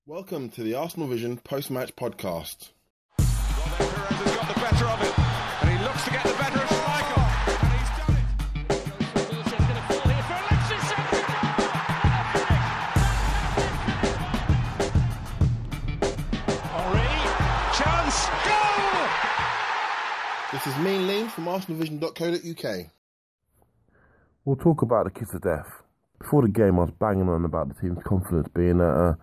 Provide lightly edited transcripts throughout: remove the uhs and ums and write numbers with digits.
Welcome to the Arsenal Vision post-match podcast. Well, then Perez has got the better of it, and he looks to get the better of Schmeichel, and he's done it. Wilson's going to fall here for Alexis. Henry, chance, goal! This is me and Liam from arsenalvision.co.uk. We'll talk about the kiss of death. Before the game, I was banging on about the team's confidence being at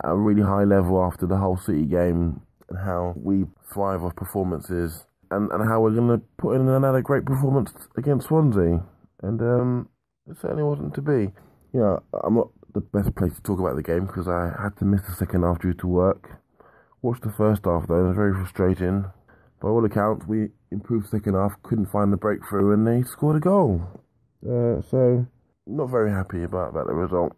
a really high level after the whole City game, and how we thrive off performances, and how we're going to put in another great performance against Swansea. And it certainly wasn't to be. You know, I'm not the best place to talk about the game because I had to miss the second half due to work. Watched the first half though, and it was very frustrating. By all accounts, we improved second half, couldn't find the breakthrough, and they scored a goal. So, not very happy about the result.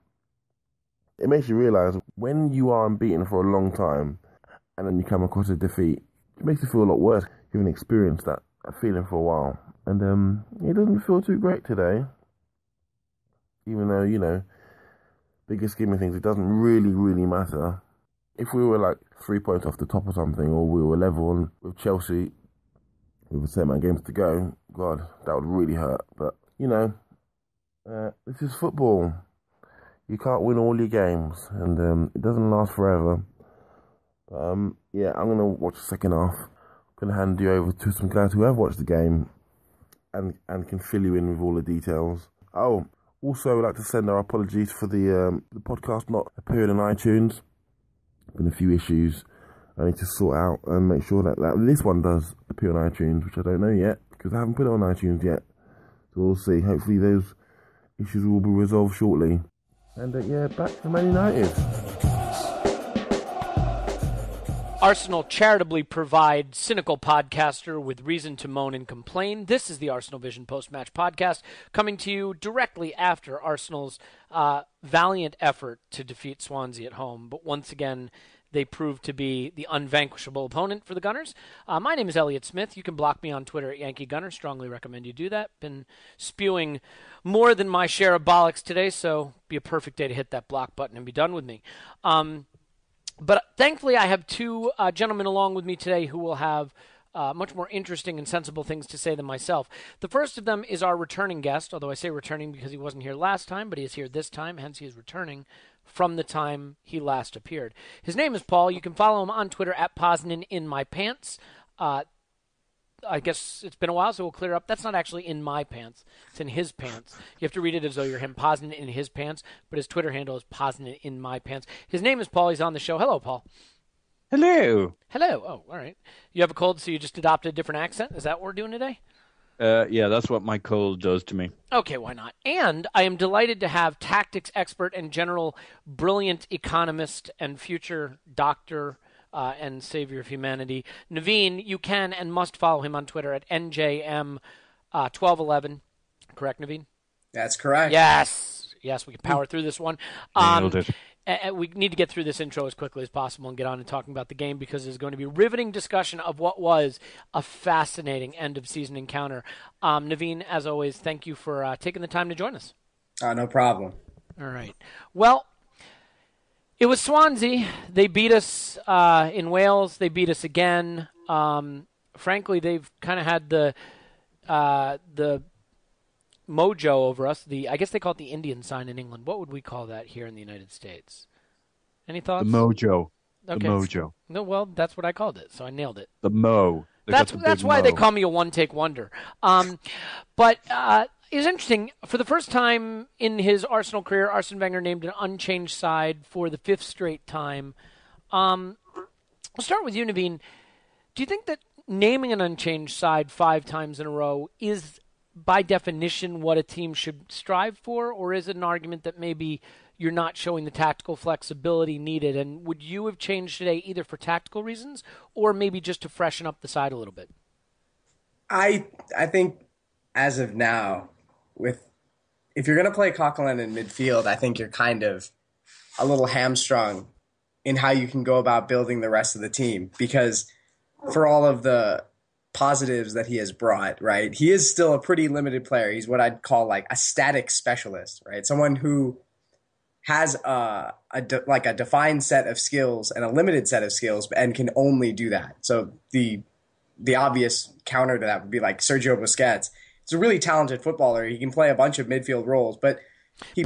It makes you realise when you are unbeaten for a long time and then you come across a defeat, it makes you feel a lot worse. You haven't experienced that feeling for a while. And it doesn't feel too great today. Even though, you know, bigger scheme of things, it doesn't really matter. If we were like 3 points off the top or something, or we were level with Chelsea with a set amount of games to go, God, that would really hurt. But, you know, this is football. You can't win all your games, and it doesn't last forever. But, yeah, I'm going to watch the second half. I'm going to hand you over to some guys who have watched the game and can fill you in with all the details. Oh, also, I'd like to send our apologies for the podcast not appearing on iTunes. Been a few issues I need to sort out and make sure that this one does appear on iTunes, which I don't know yet, because I haven't put it on iTunes yet. So we'll see. Hopefully those issues will be resolved shortly. And yeah, back to Man United. Arsenal charitably provide cynical podcaster with reason to moan and complain. This is the Arsenal Vision post-match podcast, coming to you directly after Arsenal's valiant effort to defeat Swansea at home. But once again, they proved to be the unvanquishable opponent for the Gunners. My name is Elliot Smith. You can block me on Twitter at Yankee Gunner. Strongly recommend you do that. Been spewing more than my share of bollocks today, so be a perfect day to hit that block button and be done with me. But thankfully, I have two gentlemen along with me today who will have much more interesting and sensible things to say than myself. The first of them is our returning guest, although I say returning because he wasn't here last time, but he is here this time, hence he is returning from the time he last appeared. His name is Paul. You can follow him on Twitter at PosnaninInMyPants. I guess it's been a while, so we'll clear up. That's not actually in my pants. It's in his pants. You have to read it as though you're him, Posnan in his pants, but his Twitter handle is Posnan in my pants. His name is Paul. He's on the show. Hello, Paul. Hello. Hello. Oh, all right. You have a cold, so you just adopted a different accent? Is that what we're doing today? Yeah, that's what my cold does to me. Okay, why not? And I am delighted to have tactics expert and general brilliant economist and future doctor and savior of humanity, Naveen. You can and must follow him on Twitter at NJM1211. Correct, Naveen? That's correct. Yes, we can power through this one. Nailed it. We need to get through this intro as quickly as possible and get on to talking about the game, because there's going to be a riveting discussion of what was a fascinating end-of-season encounter. Naveen, as always, thank you for taking the time to join us. No problem. All right. Well, it was Swansea. They beat us in Wales. They beat us again. Frankly, they've kind of had the mojo over us. I guess they call it the Indian sign in England. What would we call that here in the United States? Any thoughts? The mojo. Okay. The mojo. No, well, that's what I called it, so I nailed it. The mo. That's why they call me a one-take wonder. But it's interesting. For the first time in his Arsenal career, Arsene Wenger named an unchanged side for the fifth straight time. We'll start with you, Naveen. Do you think that naming an unchanged side 5 times in a row is, by definition, what a team should strive for, or is it an argument that maybe you're not showing the tactical flexibility needed? And would you have changed today either for tactical reasons or maybe just to freshen up the side a little bit? I think as of now, if you're going to play Coquelin in midfield, I think you're kind of a little hamstrung in how you can go about building the rest of the team, because for all of the positives that he has brought, right, he is still a pretty limited player. He's what I'd call like a static specialist, right? Someone who has like a defined set of skills and a limited set of skills and can only do that. So the obvious counter to that would be like Sergio Busquets. He's a really talented footballer. He can play a bunch of midfield roles, but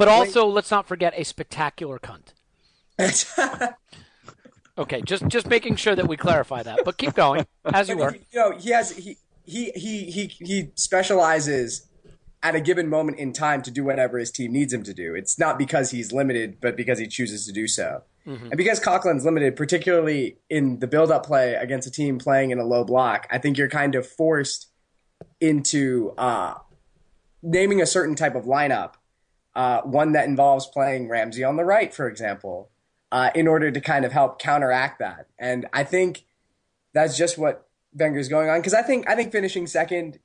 also, let's not forget a spectacular cunt. Okay, just making sure that we clarify that. But keep going as you were. He specializes at a given moment in time to do whatever his team needs him to do. It's not because he's limited, but because he chooses to do so. Mm-hmm. And because Coquelin's limited, particularly in the build-up play against a team playing in a low block, I think you're kind of forced into naming a certain type of lineup, one that involves playing Ramsey on the right, for example, in order to kind of help counteract that. And I think that's just what Wenger's going on, because I think finishing second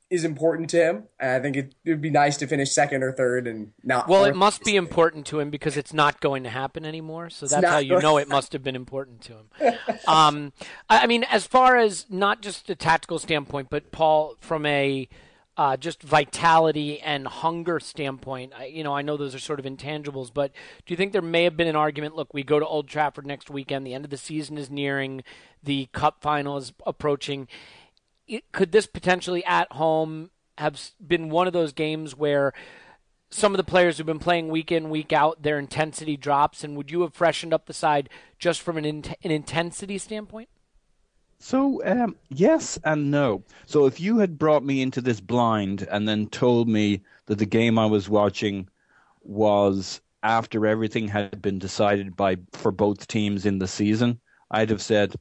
is important to him, and I think it would be nice to finish second or third and not. Well, it must be important to him because it's not going to happen anymore. So that's how you know it must have been important to him. I mean, as far as not just a tactical standpoint, but Paul, from a just vitality and hunger standpoint, I know those are sort of intangibles, but do you think there may have been an argument? Look, we go to Old Trafford next weekend. The end of the season is nearing. The cup final is approaching. Could this potentially at home have been one of those games where some of the players who've been playing week in, week out, their intensity drops? And would you have freshened up the side just from an intensity standpoint? So, yes and no. So if you had brought me into this blind and then told me that the game I was watching was after everything had been decided for both teams in the season, I'd have said,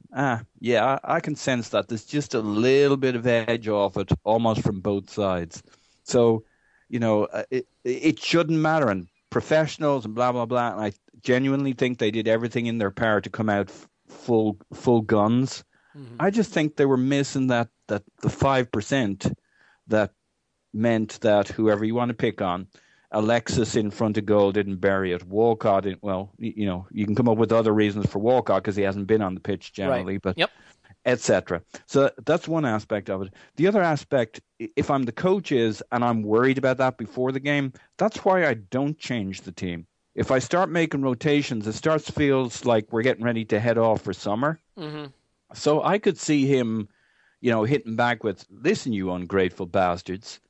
yeah, I can sense that there's just a little bit of edge off it, almost from both sides. So, it shouldn't matter. And professionals and blah, blah, blah. And I genuinely think they did everything in their power to come out full guns. Mm-hmm. I just think they were missing that the 5% that meant that whoever you want to pick on, Alexis in front of goal didn't bury it. Walcott, you can come up with other reasons for Walcott because he hasn't been on the pitch generally, right. But yep. etc. So that's one aspect of it. The other aspect, if I'm the coach and I'm worried about that before the game, that's why I don't change the team. If I start making rotations, it feels like we're getting ready to head off for summer. Mm-hmm. So I could see him, hitting back with, listen, you ungrateful bastards.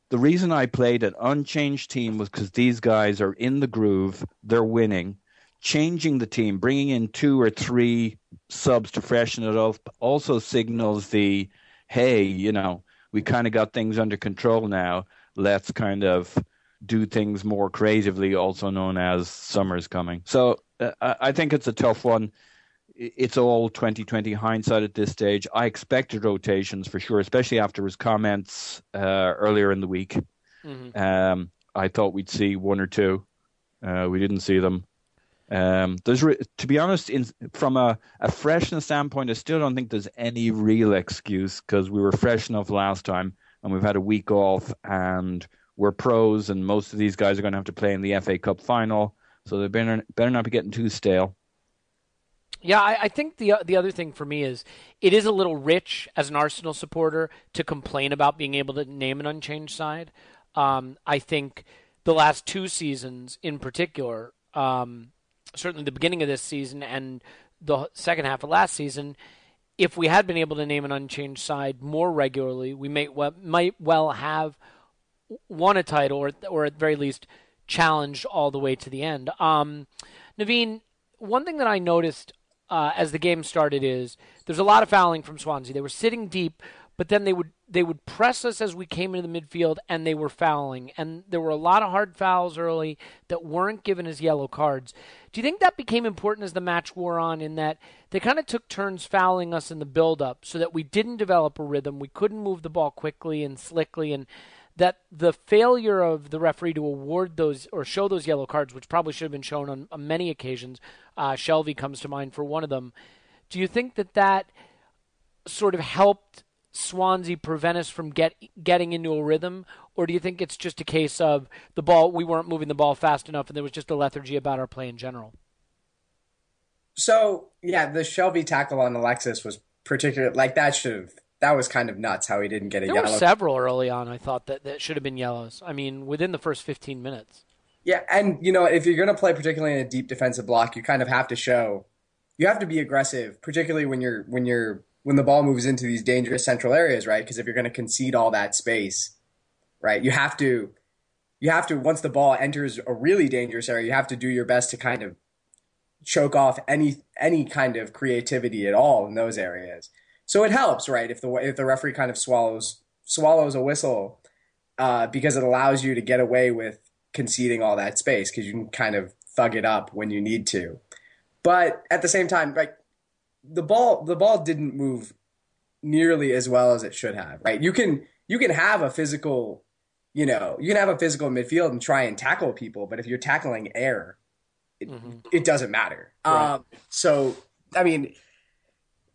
The reason I played an unchanged team was because these guys are in the groove. They're winning. Changing the team, bringing in 2 or 3 subs to freshen it up also signals hey, we kind of got things under control now. Let's kind of do things more creatively, also known as summer's coming. So I think it's a tough one. It's all 2020 hindsight at this stage. I expected rotations for sure, especially after his comments earlier in the week. Mm-hmm. I thought we'd see 1 or 2. We didn't see them. To be honest, from a freshness standpoint, I still don't think there's any real excuse because we were fresh enough last time and we've had a week off and we're pros and most of these guys are going to have to play in the FA Cup final, so they better not be getting too stale. Yeah, I think the other thing for me is it is a little rich as an Arsenal supporter to complain about being able to name an unchanged side. I think the last 2 seasons in particular, certainly the beginning of this season and the second half of last season, if we had been able to name an unchanged side more regularly, we might well have won a title or at the very least challenged all the way to the end. Naveen, one thing that I noticed as the game started is there's a lot of fouling from Swansea. They were sitting deep, but then they would press us as we came into the midfield, and they were fouling. And there were a lot of hard fouls early that weren't given as yellow cards. Do you think that became important as the match wore on, in that they kind of took turns fouling us in the build-up so that we didn't develop a rhythm, we couldn't move the ball quickly and slickly, and that the failure of the referee to award those or show those yellow cards, which probably should have been shown on many occasions, Shelvey comes to mind for one of them. Do you think that sort of helped Swansea prevent us from getting into a rhythm, or do you think it's just a case of the ball, we weren't moving the ball fast enough and there was just a lethargy about our play in general? So, yeah, the Shelvey tackle on Alexis was particular, like that was kind of nuts how he didn't get a yellow. There were several early on, I thought, that should have been yellows. I mean, within the first 15 minutes. Yeah, and if you're going to play particularly in a deep defensive block, you kind of have to you have to be aggressive, particularly when the ball moves into these dangerous central areas, right? Because if you're going to concede all that space, right, you have to once the ball enters a really dangerous area, you have to do your best to kind of choke off any kind of creativity at all in those areas. So it helps, right? If the referee kind of swallows a whistle, because it allows you to get away with conceding all that space because you can kind of thug it up when you need to. But at the same time, like the ball didn't move nearly as well as it should have, right? You can have a physical, you can have a physical midfield and try and tackle people, but if you're tackling air, it doesn't matter. Right. So I mean,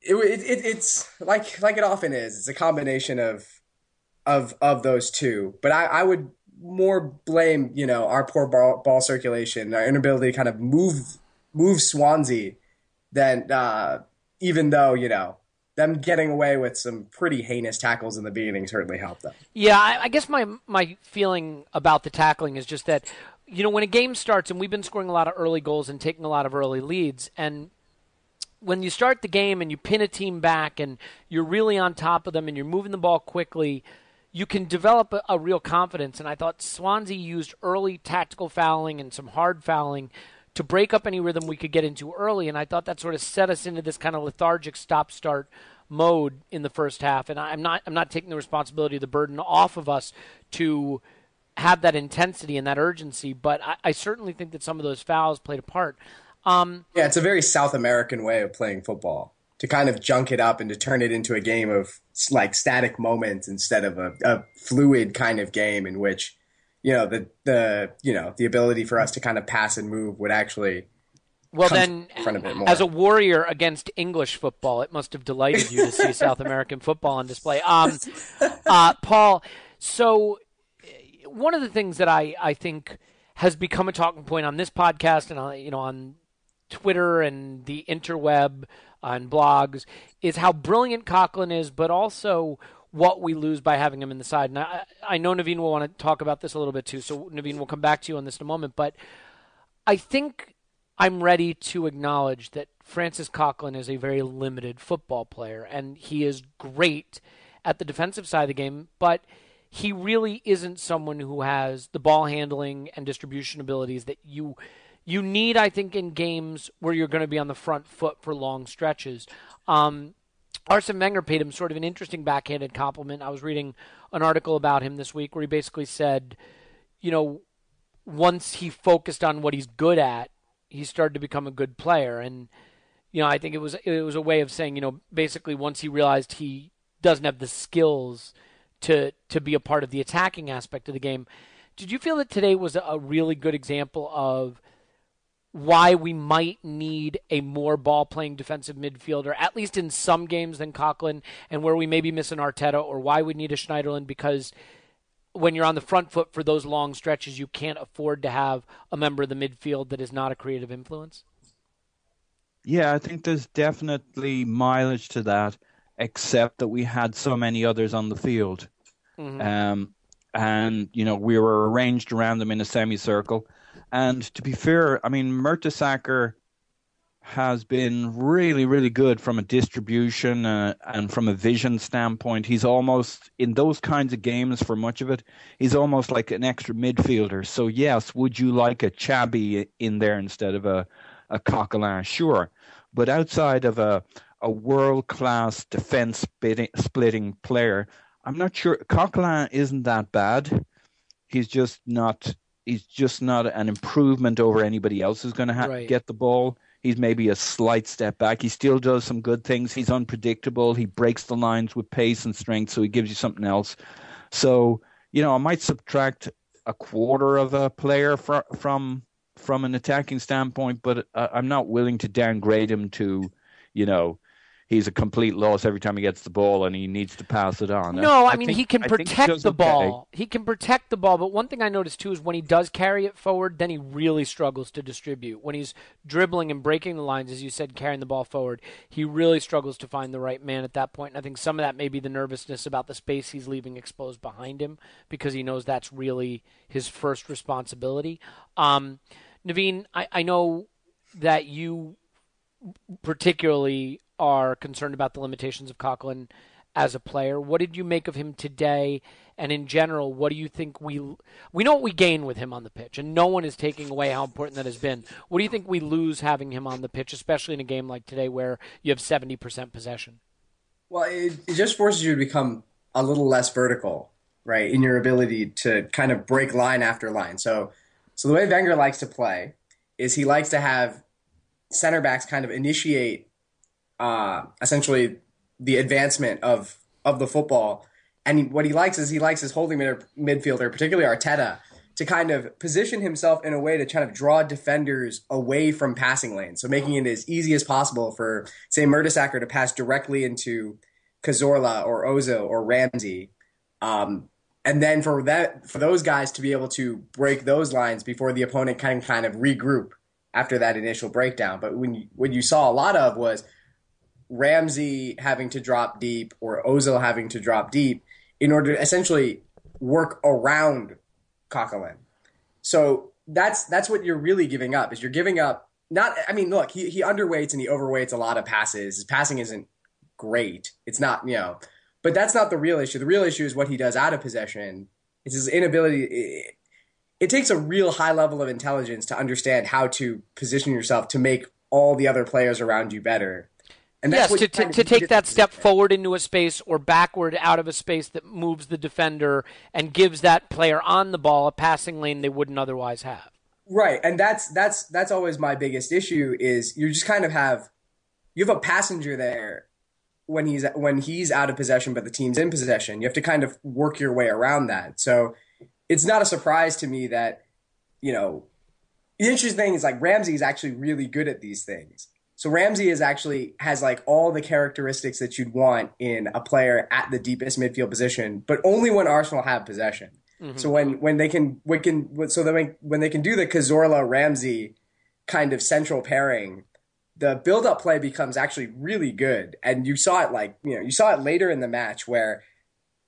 it's like it often is. It's a combination of those two. But I would more blame, our poor ball circulation, our inability to kind of move Swansea than even though, them getting away with some pretty heinous tackles in the beginning certainly helped them. Yeah, I guess my feeling about the tackling is just that, when a game starts, and we've been scoring a lot of early goals and taking a lot of early leads, and when you start the game and you pin a team back and you're really on top of them and you're moving the ball quickly, you can develop a real confidence. And I thought Swansea used early tactical fouling and some hard fouling to break up any rhythm we could get into early, and I thought that sort of set us into this kind of lethargic stop-start mode in the first half. And I'm not taking the responsibility, the burden off of us to have that intensity and that urgency, but I certainly think that some of those fouls played a part. Yeah, it's a very South American way of playing football, to kind of junk it up and to turn it into a game of like static moments instead of a fluid kind of game in which the ability for us to kind of pass and move would actually then in front of it more. As a warrior against English football, it must have delighted you to see South American football on display. Paul, so one of the things that I think has become a talking point on this podcast and on Twitter and the interweb and blogs is how brilliant Coquelin is, but also what we lose by having him in the side. And I know Naveen will want to talk about this a little bit too, so Naveen, we'll come back to you on this in a moment. But I think I'm ready to acknowledge that Francis Coquelin is a very limited football player, and he is great at the defensive side of the game, but he really isn't someone who has the ball handling and distribution abilities that you need, I think, in games where you're going to be on the front foot for long stretches. Arsene Wenger paid him sort of an interesting backhanded compliment. I was reading an article about him this week where he basically said, once he focused on what he's good at, he started to become a good player. And, I think it was a way of saying, basically once he realized he doesn't have the skills to be a part of the attacking aspect of the game. Did you feel that today was a really good example of why we might need a more ball-playing defensive midfielder, at least in some games, than Coquelin, and where we maybe miss an Arteta, or why we need a Schneiderlin? Because when you're on the front foot for those long stretches, you can't afford to have a member of the midfield that is not a creative influence. Yeah, I think there's definitely mileage to that, except that we had so many others on the field. Mm-hmm. And, we were arranged around them in a semicircle. And to be fair, I mean, Mertesacker has been really, really good from a distribution and from a vision standpoint. He's almost, in those kinds of games for much of it, he's almost like an extra midfielder. So, yes, would you like a Chabi in there instead of a Coquelin? Sure. But outside of a world-class defense-splitting player, I'm not sure. Coquelin isn't that bad. He's just not an improvement over anybody else who's going to get the ball. He's maybe a slight step back. He still does some good things. He's unpredictable. He breaks the lines with pace and strength, so he gives you something else. So, I might subtract a quarter of a player from an attacking standpoint, but I'm not willing to downgrade him to, he's a complete loss every time he gets the ball and he needs to pass it on. No, I mean, he can protect the okay. ball. He can protect the ball, but one thing I noticed too is when he does carry it forward, then he really struggles to distribute. When he's dribbling and breaking the lines, as you said, carrying the ball forward, he really struggles to find the right man at that point. And I think some of that may be the nervousness about the space he's leaving exposed behind him because he knows that's really his first responsibility. Naveen, I know that you particularly are concerned about the limitations of Coquelin as a player. What did you make of him today? And in general, what do you think we know what we gain with him on the pitch, and no one is taking away how important that has been. What do you think we lose having him on the pitch, especially in a game like today where you have 70% possession? Well, it just forces you to become a little less vertical, right, in your ability to kind of break line after line. So the way Wenger likes to play is he likes to have center backs kind of initiate essentially the advancement of the football. And what he likes is his holding midfielder, particularly Arteta, to kind of position himself in a way to kind of draw defenders away from passing lanes. So making it as easy as possible for, say, Mertesacker to pass directly into Cazorla or Ozil or Ramsey. And then for those guys to be able to break those lines before the opponent can kind of regroup after that initial breakdown. But what you saw a lot of was Ramsey having to drop deep or Ozil having to drop deep in order to essentially work around Coquelin. So that's what you're really giving up, is you're giving up look, he underweights and he overweights a lot of passes. His passing isn't great. It's not, but that's not the real issue. The real issue is what he does out of possession. It's his inability. It takes a real high level of intelligence to understand how to position yourself to make all the other players around you better. And that's to take that step forward into a space or backward out of a space that moves the defender and gives that player on the ball a passing lane they wouldn't otherwise have. Right, and that's always my biggest issue is you just kind of have a passenger there when he's out of possession but the team's in possession. You have to kind of work your way around that. So it's not a surprise to me that, the interesting thing is like Ramsey is actually really good at these things. So Ramsey has like all the characteristics that you'd want in a player at the deepest midfield position, but only when Arsenal have possession. Mm-hmm. So when they can do the Cazorla Ramsey kind of central pairing, the build-up play becomes actually really good. And you saw it later in the match where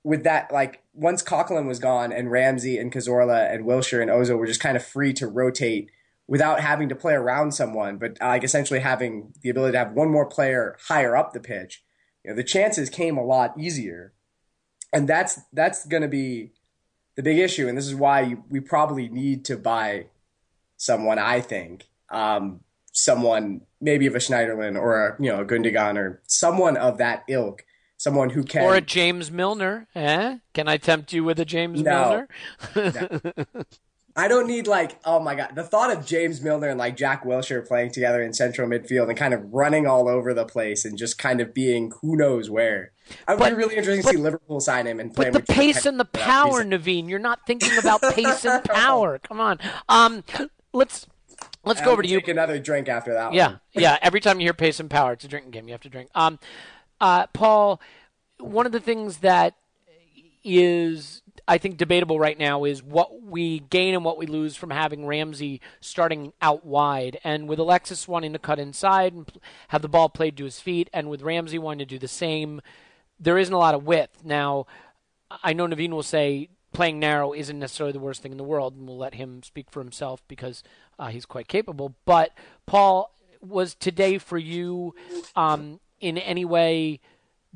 with that, like once Coquelin was gone and Ramsey and Cazorla and Wilshere and Ozil were just kind of free to rotate without having to play around someone, but like essentially having the ability to have one more player higher up the pitch, the chances came a lot easier. And that's going to be the big issue. And this is why we probably need to buy someone, I think, someone maybe of a Schneiderlin or a Gundogan or someone of that ilk, someone who can. Or a James Milner. Can I tempt you with a James Milner? No. I don't need oh my God, the thought of James Milner and like Jack Wilshere playing together in central midfield and kind of running all over the place and just kind of being who knows where. It would be really interesting to see Liverpool sign him and play him. But the pace and the power, Naveen, you're not thinking about pace and power. Come on. Let's go over to you. Take another drink after that one. Yeah. Every time you hear pace and power, it's a drinking game. You have to drink. Paul, one of the things that is, I think, debatable right now is what we gain and what we lose from having Ramsey starting out wide. And with Alexis wanting to cut inside and have the ball played to his feet, and with Ramsey wanting to do the same, there isn't a lot of width. Now, I know Naveen will say playing narrow isn't necessarily the worst thing in the world, and we'll let him speak for himself because he's quite capable. But, Paul, was today for you in any way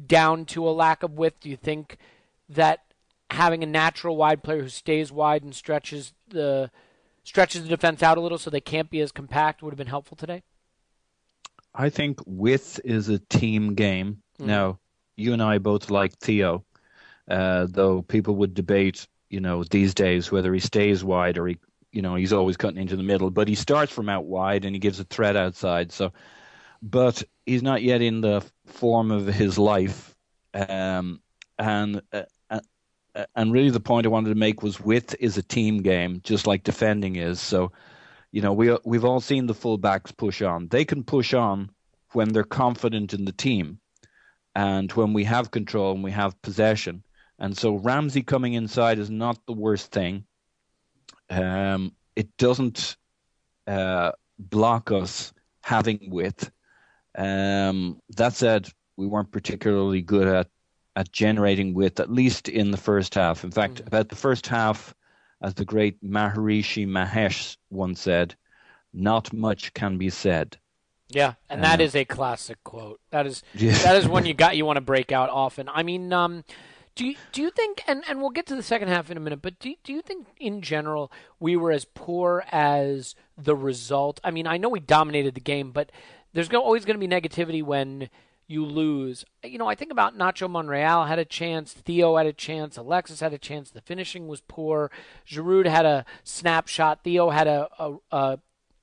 down to a lack of width? Do you think that having a natural wide player who stays wide and stretches the defense out a little so they can't be as compact would have been helpful today? I think width is a team game. Mm-hmm. Now, you and I both like Theo, though people would debate, these days whether he stays wide or he's always cutting into the middle. But he starts from out wide and he gives a threat outside. But he's not yet in the form of his life, and really the point I wanted to make was width is a team game, just like defending is. So, we've all seen the fullbacks push on. They can push on when they're confident in the team. and when we have control and we have possession. And so Ramsey coming inside is not the worst thing. It doesn't block us having width. That said, we weren't particularly good at generating width, at least in the first half. In fact, about the first half, as the great Maharishi Mahesh once said, not much can be said. Yeah, and that is a classic quote. That is one you want to break out often. I mean, do you think, and we'll get to the second half in a minute, but do you think in general we were as poor as the result? I mean, I know we dominated the game, but there's always going to be negativity when you lose. You know, I think about Nacho Monreal had a chance, Theo had a chance, Alexis had a chance, the finishing was poor, Giroud had a snapshot, Theo had a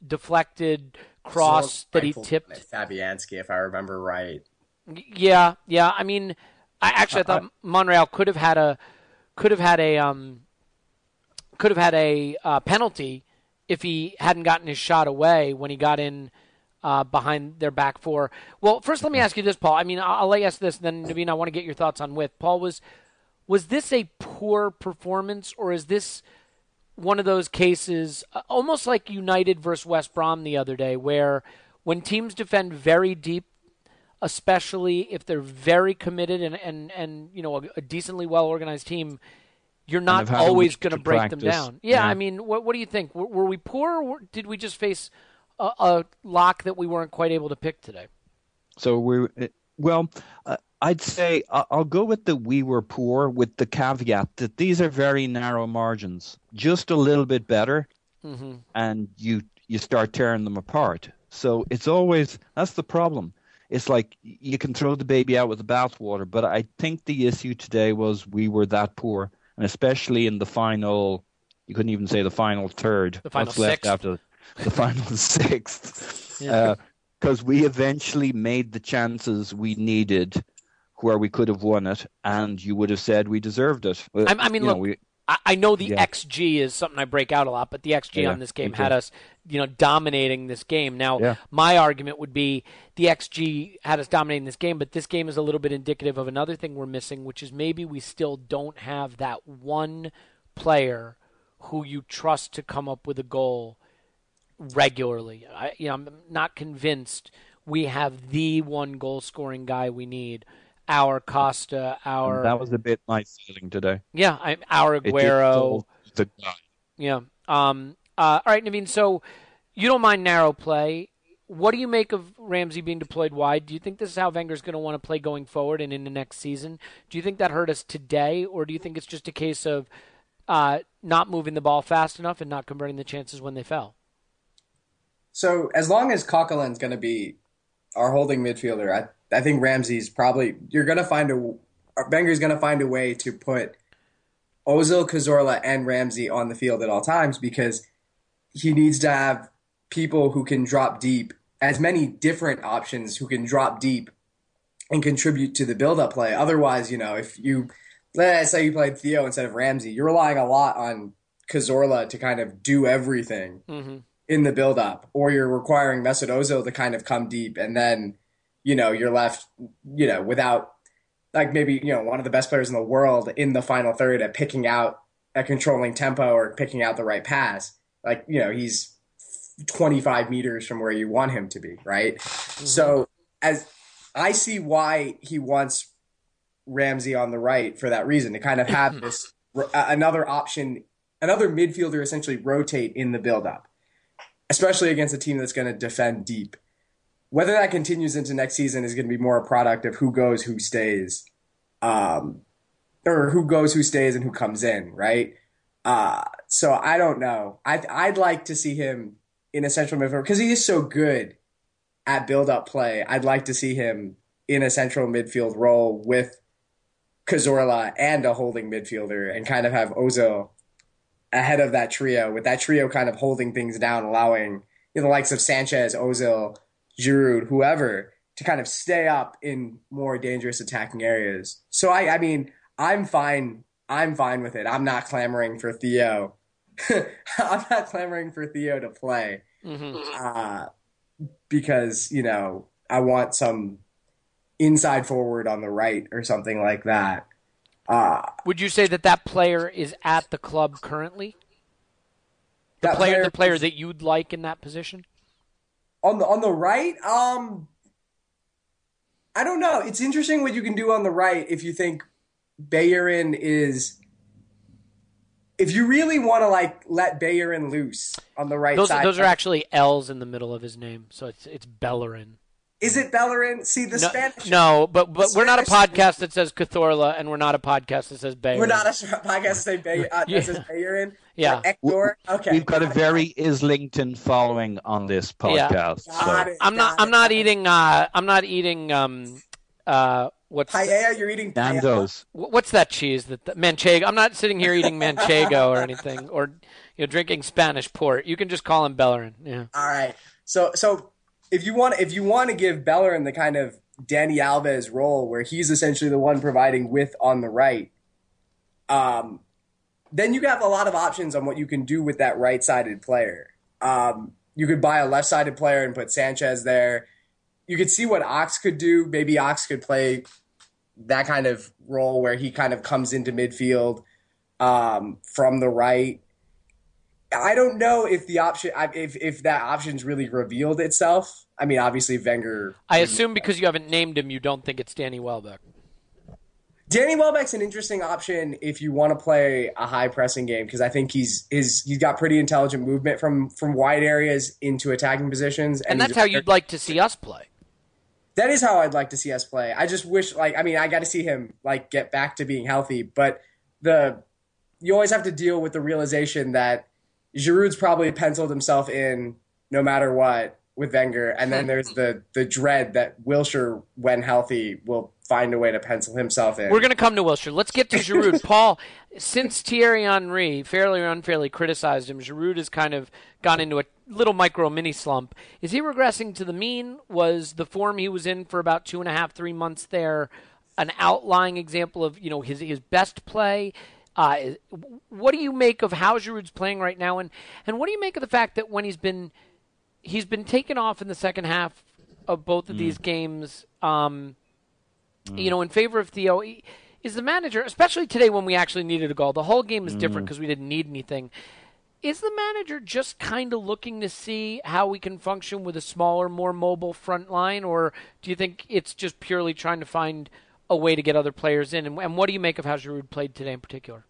deflected cross that he tipped. Fabianski, if I remember right. Yeah. I mean, I thought Monreal could have had a penalty if he hadn't gotten his shot away when he got in behind their back four. Well, first let me ask you this, Paul. I mean, I'll let you ask this, then Naveen, I want to get your thoughts on width. Paul, was this a poor performance, or is this one of those cases, almost like United versus West Brom the other day, where when teams defend very deep, especially if they're very committed and you know, a decently well-organized team, you're not always going to break them down. Yeah, I mean, what do you think? Were we poor, or did we just face a lock that we weren't quite able to pick today? So I'd say I'll go with we were poor, with the caveat that these are very narrow margins. Just a little bit better, and you start tearing them apart. So it's always, that's the problem. It's like you can throw the baby out with the bathwater, but I think the issue today was we were that poor, and especially in the final, you couldn't even say the final third. The final what's left after the final sixth. Because we eventually made the chances we needed where we could have won it, and you would have said we deserved it. I mean, look, I know the XG is something I break out a lot, but the XG on this game had us, dominating this game. Now, my argument would be the XG had us dominating this game, but this game is a little bit indicative of another thing we're missing, which is maybe we still don't have that one player who you trust to come up with a goal regularly. I'm not convinced we have the one goal-scoring guy we need. Our Costa, and that was a bit my feeling today. Yeah, our Aguero. The guy. Yeah. All right, Naveen. So you don't mind narrow play. What do you make of Ramsey being deployed wide? Do you think this is how Wenger's going to want to play going forward and in the next season? Do you think that hurt us today, or do you think it's just a case of not moving the ball fast enough and not converting the chances when they fell? So as long as Coquelin's going to be our holding midfielder, I think Ramsey's probably, Wenger's going to find a way to put Ozil, Cazorla, and Ramsey on the field at all times, because he needs to have people who can drop deep, as many different options who can drop deep and contribute to the build-up play. Otherwise, let's say you played Theo instead of Ramsey, you're relying a lot on Cazorla to kind of do everything in the build-up, or you're requiring Mesut Ozil to kind of come deep, and then you're left, without, like, maybe, one of the best players in the world in the final third at picking out, at controlling tempo or picking out the right pass. Like, he's 25 meters from where you want him to be, right? So as I see why he wants Ramsey on the right for that reason, to kind of have this another option, another midfielder essentially rotate in the build-up, especially against a team that's going to defend deep. Whether that continues into next season is going to be more a product of who goes, who stays, or who goes, who stays, and who comes in, right? So I don't know. I'd like to see him in a central midfield because he is so good at build-up play. I'd like to see him in a central midfield role with Cazorla and a holding midfielder, and kind of have Ozil ahead of that trio, with that trio kind of holding things down, allowing the likes of Sanchez, Ozil, Giroud, whoever, to kind of stay up in more dangerous attacking areas. So I mean, I'm fine with it. I'm not clamoring for Theo. I'm not clamoring for Theo to play because I want some inside forward on the right or something like that. Would you say that player is at the club currently? The player that you'd like in that position? On the right? I don't know. It's interesting what you can do on the right if you think Bellerin is... If you really want to let Bellerin loose on the right side. Those are actually L's in the middle of his name, so it's Bellerin. Is it Bellerin? See, Spanish... No, but we're not a podcast that says Cazorla, and we're not a podcast that says Bellerin. We're not a podcast that says Bellerin? Yeah. Hector? Okay. We've got a very Islington following on this podcast. Yeah. I'm not eating what's paella? You're eating paella? Nando's. What's that cheese? That Manchego. I'm not sitting here eating Manchego or anything, or drinking Spanish port. You can just call him Bellerin. Yeah. All right. So if you want to give Bellerin the kind of Dani Alves role where he's essentially the one providing width on the right, then you have a lot of options on what you can do with that right-sided player. You could buy a left-sided player and put Sanchez there. You could see what Ox could do. Maybe Ox could play that kind of role where he kind of comes into midfield from the right. I don't know if the option, if that option's really revealed itself. I mean, obviously Wenger. I assume because you haven't named him, you don't think it's Danny Welbeck. Danny Welbeck's an interesting option if you want to play a high pressing game because I think he's got pretty intelligent movement from wide areas into attacking positions, and that's how you'd like to see us play. That is how I'd like to see us play. I just wish, I got to see him get back to being healthy, but you always have to deal with the realization that Giroud's probably penciled himself in no matter what with Wenger, and then there's the dread that Wilshere, when healthy, will find a way to pencil himself in. We're going to come to Wilshere. Let's get to Giroud. Paul, since Thierry Henry fairly or unfairly criticized him, Giroud has kind of gone into a little mini slump. Is he regressing to the mean? Was the form he was in for about 2.5-3 months there an outlying example of his best play? What do you make of how Giroud's playing right now, and what do you make of the fact that when he's been taken off in the second half of both of these games, in favor of Theo? Is the manager, especially today when we actually needed a goal, the whole game is different because we didn't need anything. Is the manager just kind of looking to see how we can function with a smaller, more mobile front line, or do you think it's just purely trying to find a way to get other players in? And what do you make of how Giroud played today in particular?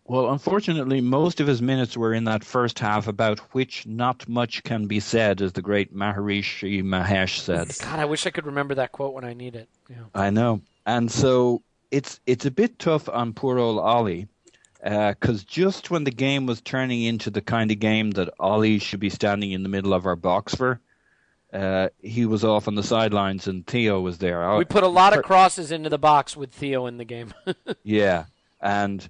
Well, unfortunately, most of his minutes were in that first half, about which not much can be said, as the great Maharishi Mahesh said. God, I wish I could remember that quote when I need it. Yeah. I know. And so it's a bit tough on poor old Ollie, because just when the game was turning into the kind of game that Ollie should be standing in the middle of our box for, he was off on the sidelines and Theo was there. We put a lot of crosses into the box with Theo in the game. Yeah, and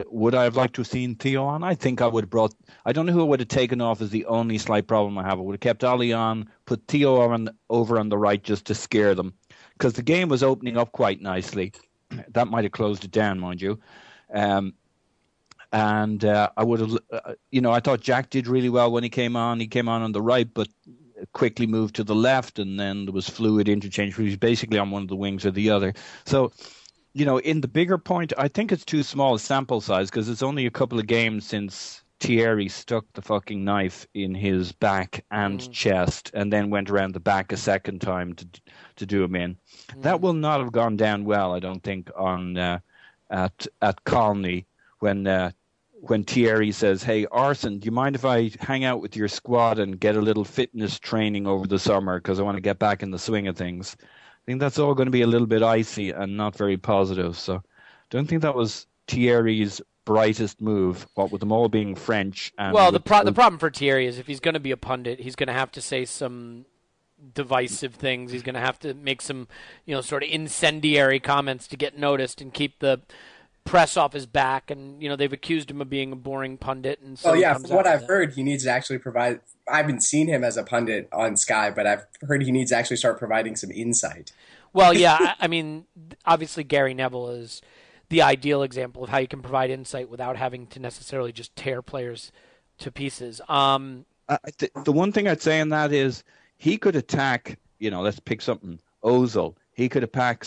would I have liked to have seen Theo on? I think I would have brought... I don't know who I would have taken off as the only slight problem I have. I would have kept Ollie on, put Theo over on the right just to scare them, because the game was opening up quite nicely. That might have closed it down, mind you. And I would have... I thought Jack did really well when he came on. He came on the right, but quickly moved to the left, and then there was fluid interchange. He was basically on one of the wings or the other. So... in the bigger point, I think it's too small a sample size because it's only a couple of games since Thierry stuck the fucking knife in his back and chest and then went around the back a second time to do him in. That will not have gone down well, I don't think, on at Colney when Thierry says, "Hey, Arsene, do you mind if I hang out with your squad and get a little fitness training over the summer because I want to get back in the swing of things?" I think that's all going to be a little bit icy and not very positive. So I don't think that was Thierry's brightest move, what with them all being French. And well, the problem for Thierry is if he's going to be a pundit, he's going to have to say some divisive things. He's going to have to make some, sort of incendiary comments to get noticed and keep the press off his back. And, they've accused him of being a boring pundit. And so from what I've heard, he needs to actually provide... I haven't seen him as a pundit on Sky, but I've heard he needs to actually start providing some insight. Well, yeah, I mean, obviously Gary Neville is the ideal example of how you can provide insight without having to necessarily just tear players to pieces. The one thing I'd say on that is he could attack, let's pick something, Ozil. He could attack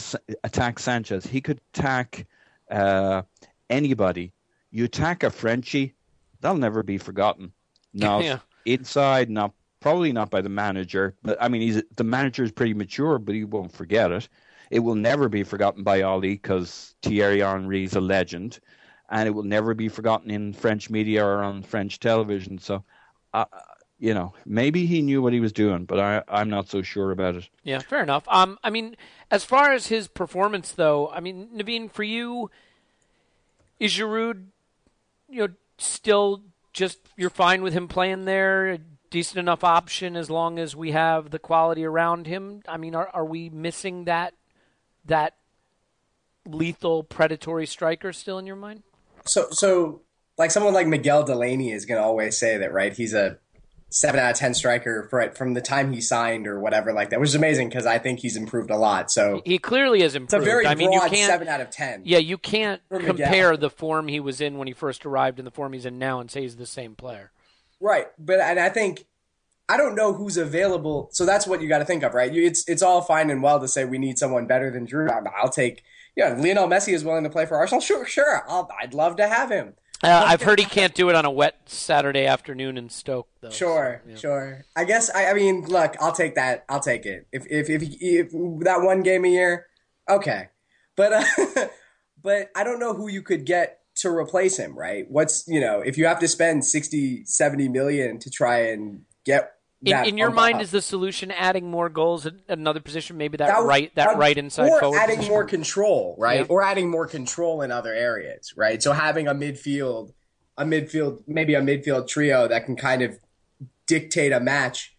Sanchez. He could attack anybody. You attack a Frenchie, that'll never be forgotten. Not inside, probably not by the manager. But I mean, the manager is pretty mature, but he won't forget it. It will never be forgotten by Oli because Thierry Henry is a legend, and it will never be forgotten in French media or on French television. So, maybe he knew what he was doing, but I'm not so sure about it. Yeah, fair enough. I mean, as far as his performance, though, I mean, Naveen, for you, is Giroud, still just you're fine with him playing there? A decent enough option as long as we have the quality around him? I mean, are we missing that lethal predatory striker still in your mind? So like someone like Miguel Delaney is going to always say that, right? He's a 7 out of 10 striker from the time he signed or whatever like that, which is amazing because I think he's improved a lot. So he clearly has improved. It's a very broad you 7 out of 10. Yeah, you can't compare the form he was in when he first arrived and the form he's in now and say he's the same player. Right, and I think I don't know who's available. So that's what you got to think of, right? It's all fine and well to say we need someone better than Giroud. I'll take. Yeah, Lionel Messi is willing to play for Arsenal. Sure. I'd love to have him. I've heard he can't do it on a wet Saturday afternoon in Stoke, though. Sure. I guess I mean, look, I'll take that. I'll take it. If that one game a year, okay. But but I don't know who you could get to replace him, right? If you have to spend 60, 70 million to try and get in your mind, is the solution adding more goals at another position? Maybe that right inside or forward, adding more control, right? Yeah. Or adding more control in other areas, right? So having a midfield trio that can kind of dictate a match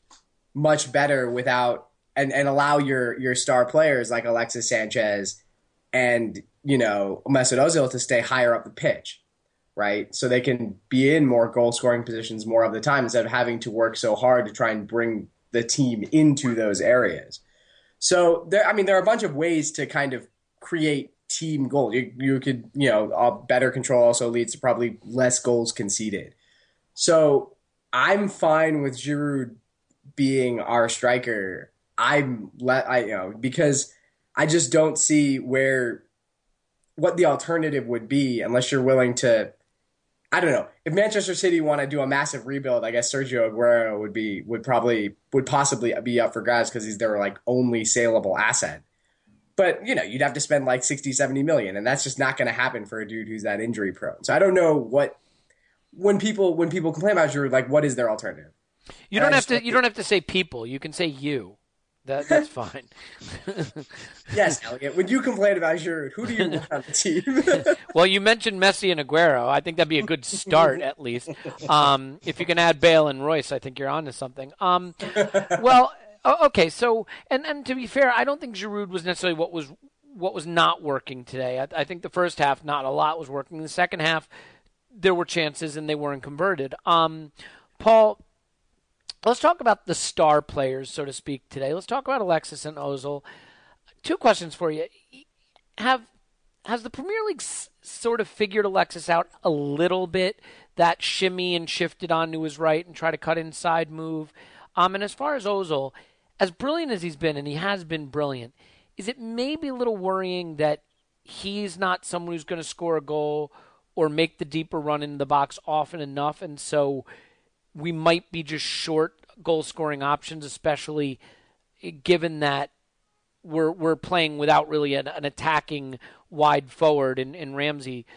much better without and allow your star players like Alexis Sanchez and Mesut Ozil to stay higher up the pitch. Right, so they can be in more goal-scoring positions more of the time instead of having to work so hard to try and bring the team into those areas. So there are a bunch of ways to kind of create team goals. You could, better control also leads to probably less goals conceded. So I'm fine with Giroud being our striker. Because I just don't see what the alternative would be unless you're willing to. I don't know. If Manchester City want to do a massive rebuild, I guess Sergio Aguero would possibly be up for grabs because he's their like only saleable asset. But you'd have to spend like 60, 70 million, and that's just not going to happen for a dude who's that injury prone. So I don't know when people complain about Giroud, like what is their alternative? You don't have to say people. You can say you. That's fine. Yes, Elliot. When you complain about Giroud, who do you want on the team? Well, you mentioned Messi and Aguero. I think that'd be a good start, at least. If you can add Bale and Royce, I think you're on to something. Well, okay. So, and to be fair, I don't think Giroud was necessarily what was not working today. I think the first half, not a lot was working. The second half, there were chances and they weren't converted. Paul. Let's talk about the star players, so to speak, today. Let's talk about Alexis and Ozil. Two questions for you. Has the Premier League sort of figured Alexis out a little bit, that shimmy and shifted onto his right and try to cut inside move? And as far as Ozil, as brilliant as he's been, and he has been brilliant, is it maybe a little worrying that he's not someone who's going to score a goal or make the deeper run into the box often enough, and so we might be just short goal-scoring options, especially given that we're playing without really an attacking wide forward in Ramsey.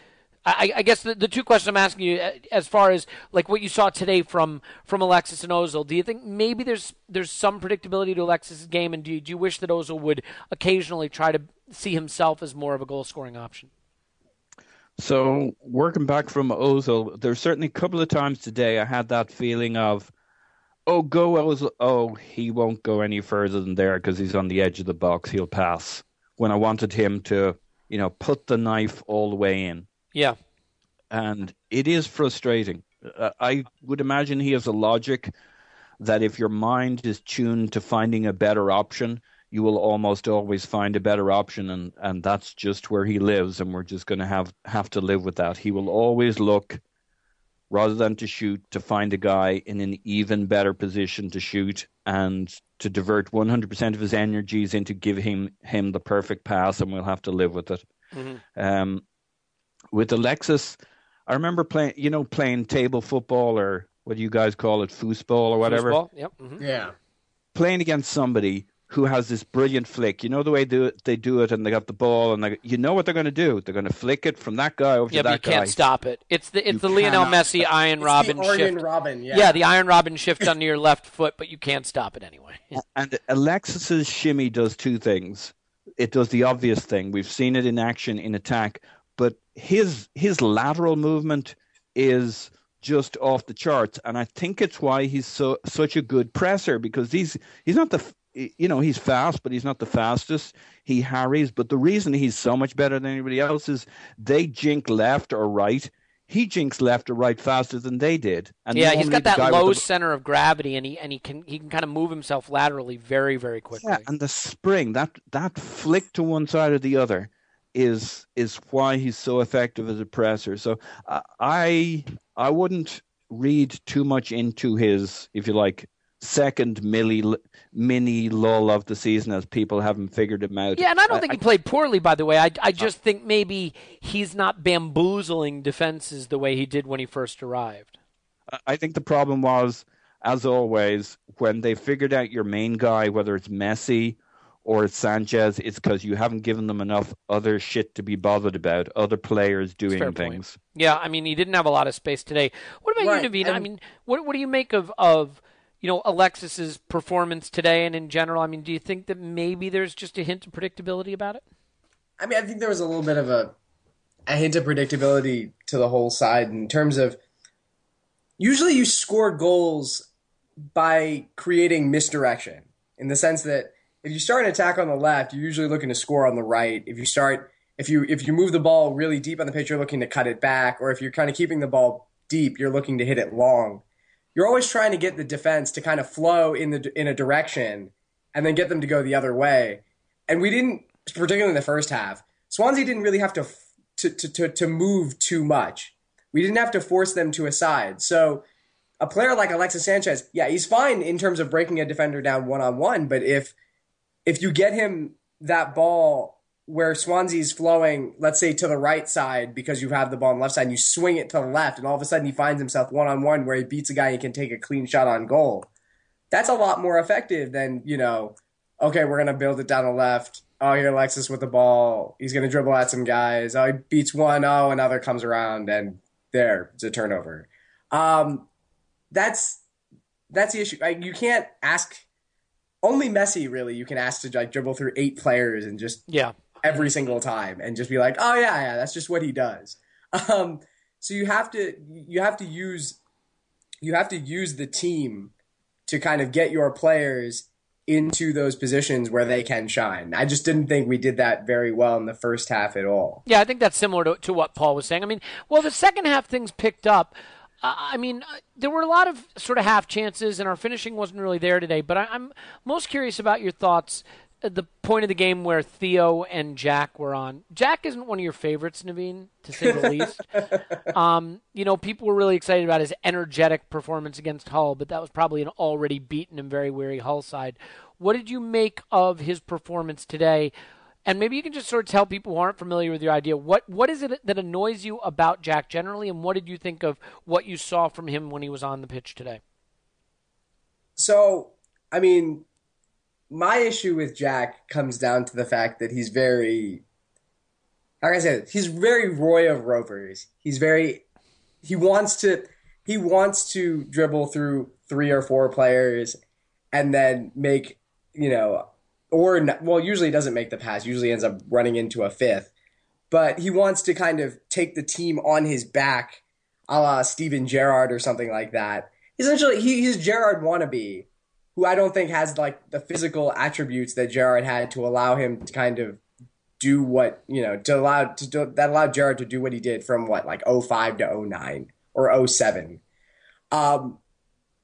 I guess the two questions I'm asking you, as far as like what you saw today from Alexis and Ozil, do you think maybe there's some predictability to Alexis' game, and do you wish that Ozil would occasionally try to see himself as more of a goal-scoring option? So working back from Ozil, there's certainly a couple of times today I had that feeling of, go Ozil. Oh, he won't go any further than there because he's on the edge of the box. He'll pass. When I wanted him to, put the knife all the way in. Yeah. And it is frustrating. I would imagine he has a logic that if your mind is tuned to finding a better option, you will almost always find a better option, and that's just where he lives, and we're just going to have to live with that. He will always look, rather than to shoot, to find a guy in an even better position to shoot and to divert 100% of his energies into giving him the perfect pass, and we'll have to live with it. Mm-hmm. With Alexis, I remember playing table football, or what do you guys call it, foosball or whatever? Foosball, yep. Mm-hmm. Yeah. Playing against somebody who has this brilliant flick. You know the way they do it, and they got the ball, and you know what they're going to do. They're going to flick it from that guy over to that guy. Yeah, but you can't stop it. It's the Lionel Messi Iron Robin shift. Iron Robin, yeah. Yeah, the Iron Robin shift onto your left foot, but you can't stop it anyway. And Alexis's shimmy does two things. It does the obvious thing. We've seen it in action in attack, but his lateral movement is just off the charts, and I think it's why he's such a good presser, because he's not he's fast, but he's not the fastest. He harries, but the reason he's so much better than anybody else is they jink left or right. He jinks left or right faster than they did. And yeah, he's got that low center of gravity, and he can kind of move himself laterally very, very quickly. Yeah, and the spring, that flick to one side or the other, is why he's so effective as a presser. So I wouldn't read too much into his, if you like, second mini lull of the season, as people haven't figured him out. Yeah, and I don't think he played poorly, by the way. I just think maybe he's not bamboozling defenses the way he did when he first arrived. I think the problem was, as always, when they figured out your main guy, whether it's Messi or it's Sanchez, it's because you haven't given them enough other shit to be bothered about, other players doing things. Point. Yeah, I mean, he didn't have a lot of space today. What about you, Naveen? I mean, what do you make of Alexis's performance today and in general? I mean, do you think that maybe there's just a hint of predictability about it? I mean, I think there was a little bit of a hint of predictability to the whole side in terms of usually you score goals by creating misdirection, in the sense that if you start an attack on the left, you're usually looking to score on the right. If you move the ball really deep on the pitch, you're looking to cut it back. Or if you're kind of keeping the ball deep, you're looking to hit it long. You're always trying to get the defense to kind of flow in a direction and then get them to go the other way. And we didn't, particularly in the first half, Swansea didn't really have to move too much. We didn't have to force them to a side. So a player like Alexis Sanchez, yeah, he's fine in terms of breaking a defender down one-on-one, but if you get him that ball where Swansea's flowing, let's say, to the right side because you have the ball on the left side, and you swing it to the left, and all of a sudden he finds himself one-on-one where he beats a guy and he can take a clean shot on goal. That's a lot more effective than, okay, we're going to build it down the left. Oh, here Alexis with the ball. He's going to dribble at some guys. Oh, he beats one. Oh, another comes around, and there, it's a turnover. That's the issue. You can't ask... Only Messi, really, you can ask to dribble through 8 players and just every single time and just be like, oh yeah, that's just what he does. So you have to use the team to kind of get your players into those positions where they can shine. I just didn't think we did that very well in the first half at all. Yeah, I think that's similar to what Paul was saying. I mean, well, the second half things picked up. There were a lot of sort of half chances, and our finishing wasn't really there today. But I'm most curious about your thoughts at the point of the game where Theo and Jack were on. Jack isn't one of your favorites, Naveen, to say the least. People were really excited about his energetic performance against Hull, but that was probably an already beaten and very weary Hull side. What did you make of his performance today? And maybe you can just sort of tell people who aren't familiar with your idea, what is it that annoys you about Jack generally, and what did you think of what you saw from him when he was on the pitch today? So, I mean, my issue with Jack comes down to the fact that he's very, how can I say this? He's very Roy of Rovers. He wants to dribble through 3 or 4 players and then make, usually he doesn't make the pass. Usually ends up running into a 5th. But he wants to kind of take the team on his back, a la Steven Gerrard or something like that. Essentially, he's Gerrard wannabe, who I don't think has like the physical attributes that Gerrard had to allow him to kind of do what, that allowed Gerrard to do what he did from 05 to 09 or 07. And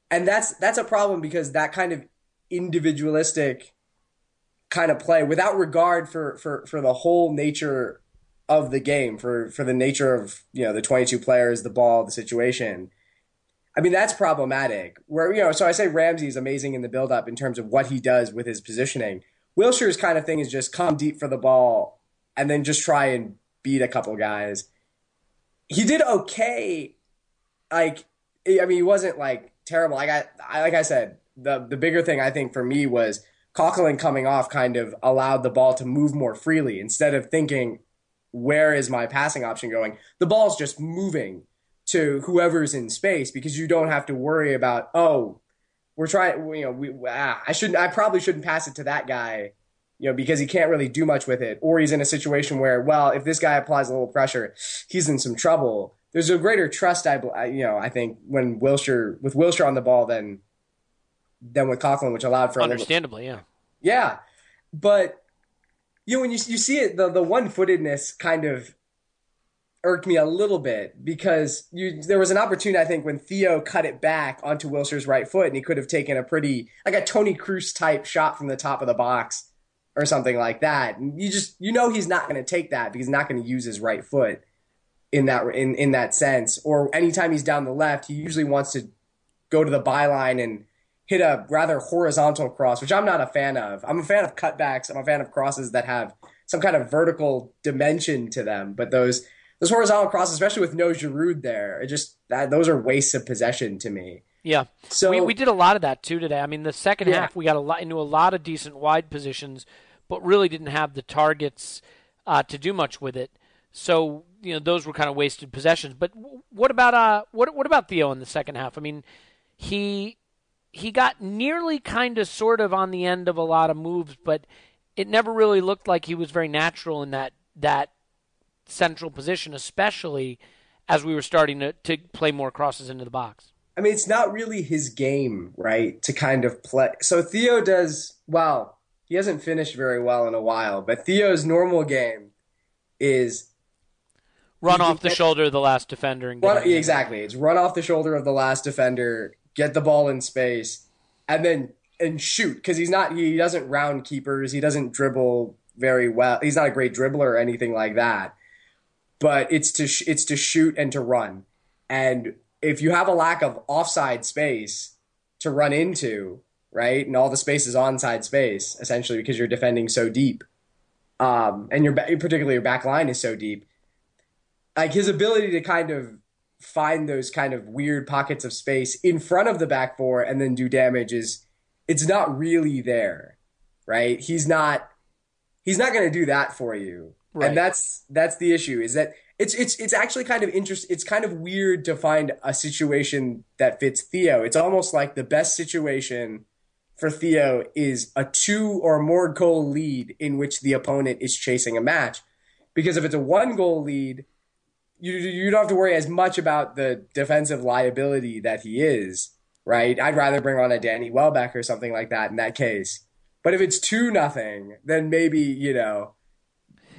that's a problem, because that kind of individualistic kind of play without regard for the whole nature of the game, for the nature of, the 22 players, the ball, the situation. I mean, that's problematic. Where, so I say Ramsey is amazing in the build-up in terms of what he does with his positioning. Wilshire's kind of thing is just come deep for the ball and then just try and beat a couple guys. He did okay. He wasn't terrible. Like I said, the bigger thing I think for me was Coquelin coming off kind of allowed the ball to move more freely instead of thinking, where is my passing option going? The ball's just moving to whoever's in space because you don't have to worry about, we're trying, I probably shouldn't pass it to that guy, because he can't really do much with it. Or he's in a situation where, if this guy applies a little pressure, he's in some trouble. There's a greater trust, I think, with Wilshere on the ball than with Coquelin, which allowed for understandably, yeah. But when you see it, the one-footedness kind of irked me a little bit because there was an opportunity, I think, when Theo cut it back onto Wilshere's right foot, and he could have taken a Tony Kroos type shot from the top of the box or something like that. And he's not going to take that because he's not going to use his right foot in that sense. Or anytime he's down the left, he usually wants to go to the byline and hit a rather horizontal cross, which I'm not a fan of. I'm a fan of cutbacks. I'm a fan of crosses that have some kind of vertical dimension to them. But those horizontal crosses, especially with no Giroud there, those are wastes of possession to me. Yeah. So we did a lot of that too today. I mean, the second half we got into a lot of decent wide positions, but really didn't have the targets to do much with it. So those were kind of wasted possessions. But what about Theo in the second half? I mean, he got nearly kind of sort of on the end of a lot of moves, but it never really looked like he was very natural in that central position, especially as we were starting to play more crosses into the box. I mean, it's not really his game, right, to kind of play. So Theo he hasn't finished very well in a while, but Theo's normal game is run off the shoulder of the last defender. Exactly. It's run off the shoulder of the last defender, get the ball in space, and shoot, because he doesn't round keepers, he doesn't dribble very well. He's not a great dribbler or anything like that. But it's to shoot and to run. And if you have a lack of offside space to run into, right, and all the space is onside space, essentially because you're defending so deep, and particularly your back line is so deep, like his ability to kind of find those kind of weird pockets of space in front of the back four and then do damage it's not really there, right? He's not going to do that for you. Right. And that's the issue, is that it's actually kind of interesting. It's kind of weird to find a situation that fits Theo. It's almost like the best situation for Theo is a 2 or more goal lead in which the opponent is chasing a match. Because if it's a 1 goal lead, you don't have to worry as much about the defensive liability that he is, right? I'd rather bring on a Danny Welbeck or something like that in that case. But if it's 2-0, then maybe,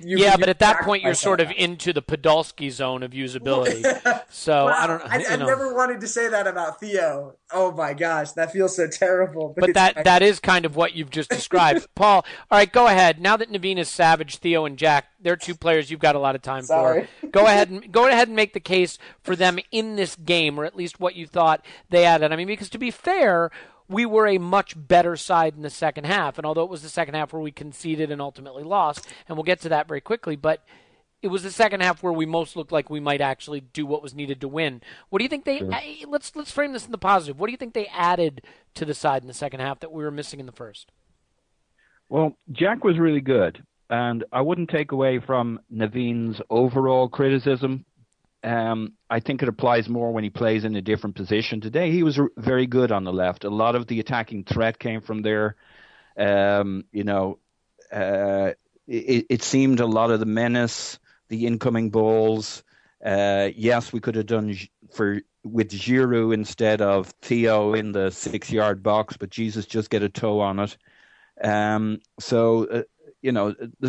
but at that point you're sort of into the Podolski zone of usability. So well, I don't. I never wanted to say that about Theo. Oh my gosh, that feels so terrible. But that is kind of what you've just described, Paul. All right, go ahead. Now that Naveen is Savage, Theo and Jack, they're 2 players you've got a lot of time for. Go ahead and make the case for them in this game, or at least what you thought they added. I mean, because to be fair, we were a much better side in the second half. And although it was the second half where we conceded and ultimately lost, and we'll get to that very quickly, but it was the second half where we most looked like we might actually do what was needed to win. What do you think let's frame this in the positive. What do you think they added to the side in the second half that we were missing in the first? Well, Jack was really good, and I wouldn't take away from Naveen's overall criticism. I think it applies more when he plays in a different position. Today, he was very good on the left. A lot of the attacking threat came from there. It seemed a lot of the menace, the incoming balls. Yes, we could have done with Giroud instead of Theo in the 6-yard box, but Jesus, just get a toe on it. There's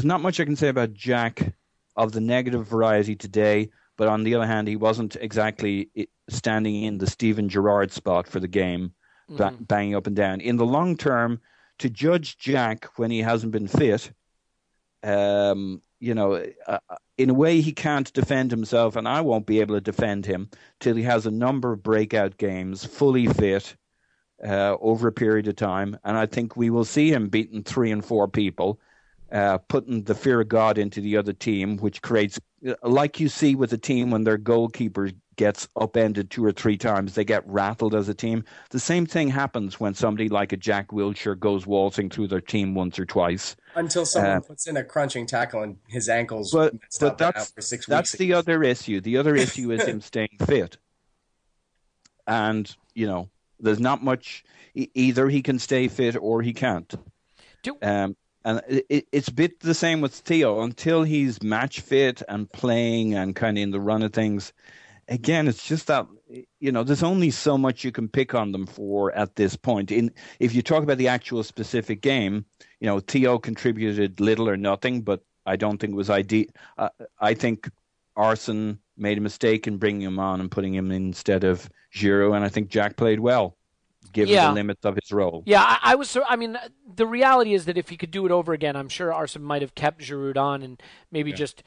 not much I can say about Jack of the negative variety today. But on the other hand, he wasn't exactly standing in the Steven Gerrard spot for the game, banging up and down. In the long term, to judge Jack when he hasn't been fit in a way he can't defend himself, and I won't be able to defend him till he has a number of breakout games, fully fit, over a period of time. And I think we will see him beating 3 and 4 people, putting the fear of God into the other team, which creates, like you see with a team when their goalkeeper gets upended 2 or 3 times, they get rattled as a team. The same thing happens when somebody like a Jack Wilshere goes waltzing through their team once or twice. Until someone puts in a crunching tackle and his ankles but that's, for 6 weeks. That's the other issue. The other issue is him staying fit. And, there's not much. Either he can stay fit or he can't. And it's a bit the same with Theo. Until he's match fit and playing and kind of in the run of things, again, it's just that, there's only so much you can pick on them for at this point. If you talk about the actual specific game, Theo contributed little or nothing, but I don't think it was ideal. I think Arsene made a mistake in bringing him on and putting him instead of Giroud, and I think Jack played well, given the limits of his role. Yeah, the reality is that if he could do it over again, I'm sure Arsene might have kept Giroud on and maybe just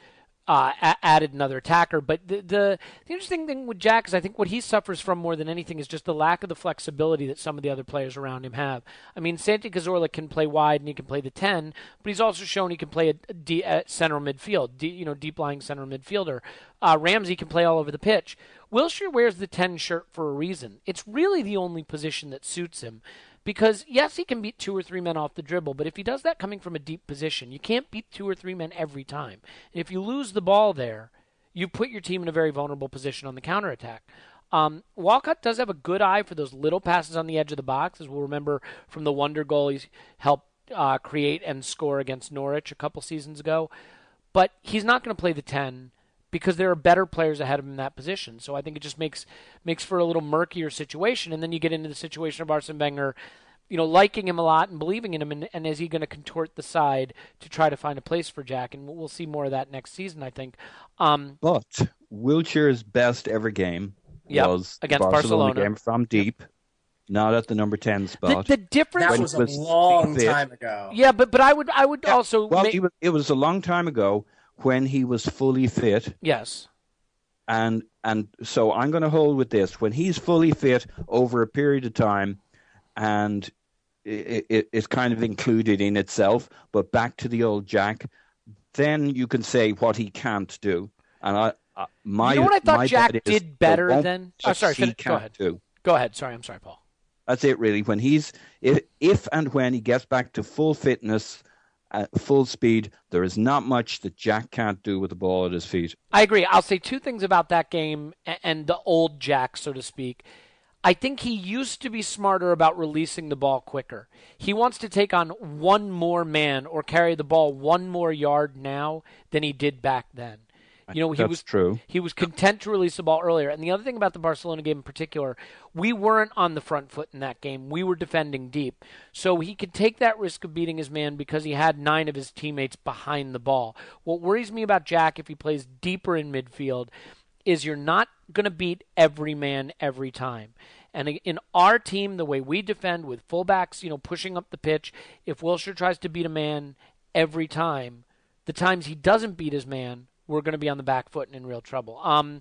added another attacker. But the interesting thing with Jack is I think what he suffers from more than anything is just the lack of the flexibility that some of the other players around him have. I mean, Santi Cazorla can play wide and he can play the 10, but he's also shown he can play a central midfield, deep-lying center midfielder. Ramsey can play all over the pitch. Wilshere wears the 10 shirt for a reason. It's really the only position that suits him. Because, yes, he can beat 2 or 3 men off the dribble, but if he does that coming from a deep position, you can't beat 2 or 3 men every time. And if you lose the ball there, you put your team in a very vulnerable position on the counterattack. Walcott does have a good eye for those little passes on the edge of the box, as we'll remember from the wonder goal he's helped create and score against Norwich a couple seasons ago. But he's not going to play the 10 because there are better players ahead of him in that position. So I think it just makes for a little murkier situation. And then you get into the situation of Arsene Wenger, liking him a lot and believing in him, and is he going to contort the side to try to find a place for Jack? And we'll see more of that next season, I think. But Wilshere's best ever game was against Barcelona game from deep, not at the number 10 spot. The difference that was a long time ago. Yeah, but I would also. Well, it was a long time ago when he was fully fit. Yes. And so I'm going to hold with this. When he's fully fit over a period of time, and it's kind of included in itself, but back to the old Jack, then you can say what he can't do. And what I thought Jack did better than? Oh, sorry. Go ahead. Go ahead. Sorry, I'm sorry, Paul. That's it, really. When if and when he gets back to full fitness, full speed, there is not much that Jack can't do with the ball at his feet. I agree. I'll say 2 things about that game and the old Jack, so to speak. I think he used to be smarter about releasing the ball quicker. He wants to take on 1 more man or carry the ball 1 more yard now than he did back then. True. He was content to release the ball earlier. And the other thing about the Barcelona game in particular, we weren't on the front foot in that game. We were defending deep. So he could take that risk of beating his man because he had 9 of his teammates behind the ball. What worries me about Jack if he plays deeper in midfield is you're not going to beat every man every time. And in our team, the way we defend with fullbacks, pushing up the pitch, if Wilshere tries to beat a man every time, the times he doesn't beat his man, we're going to be on the back foot and in real trouble. I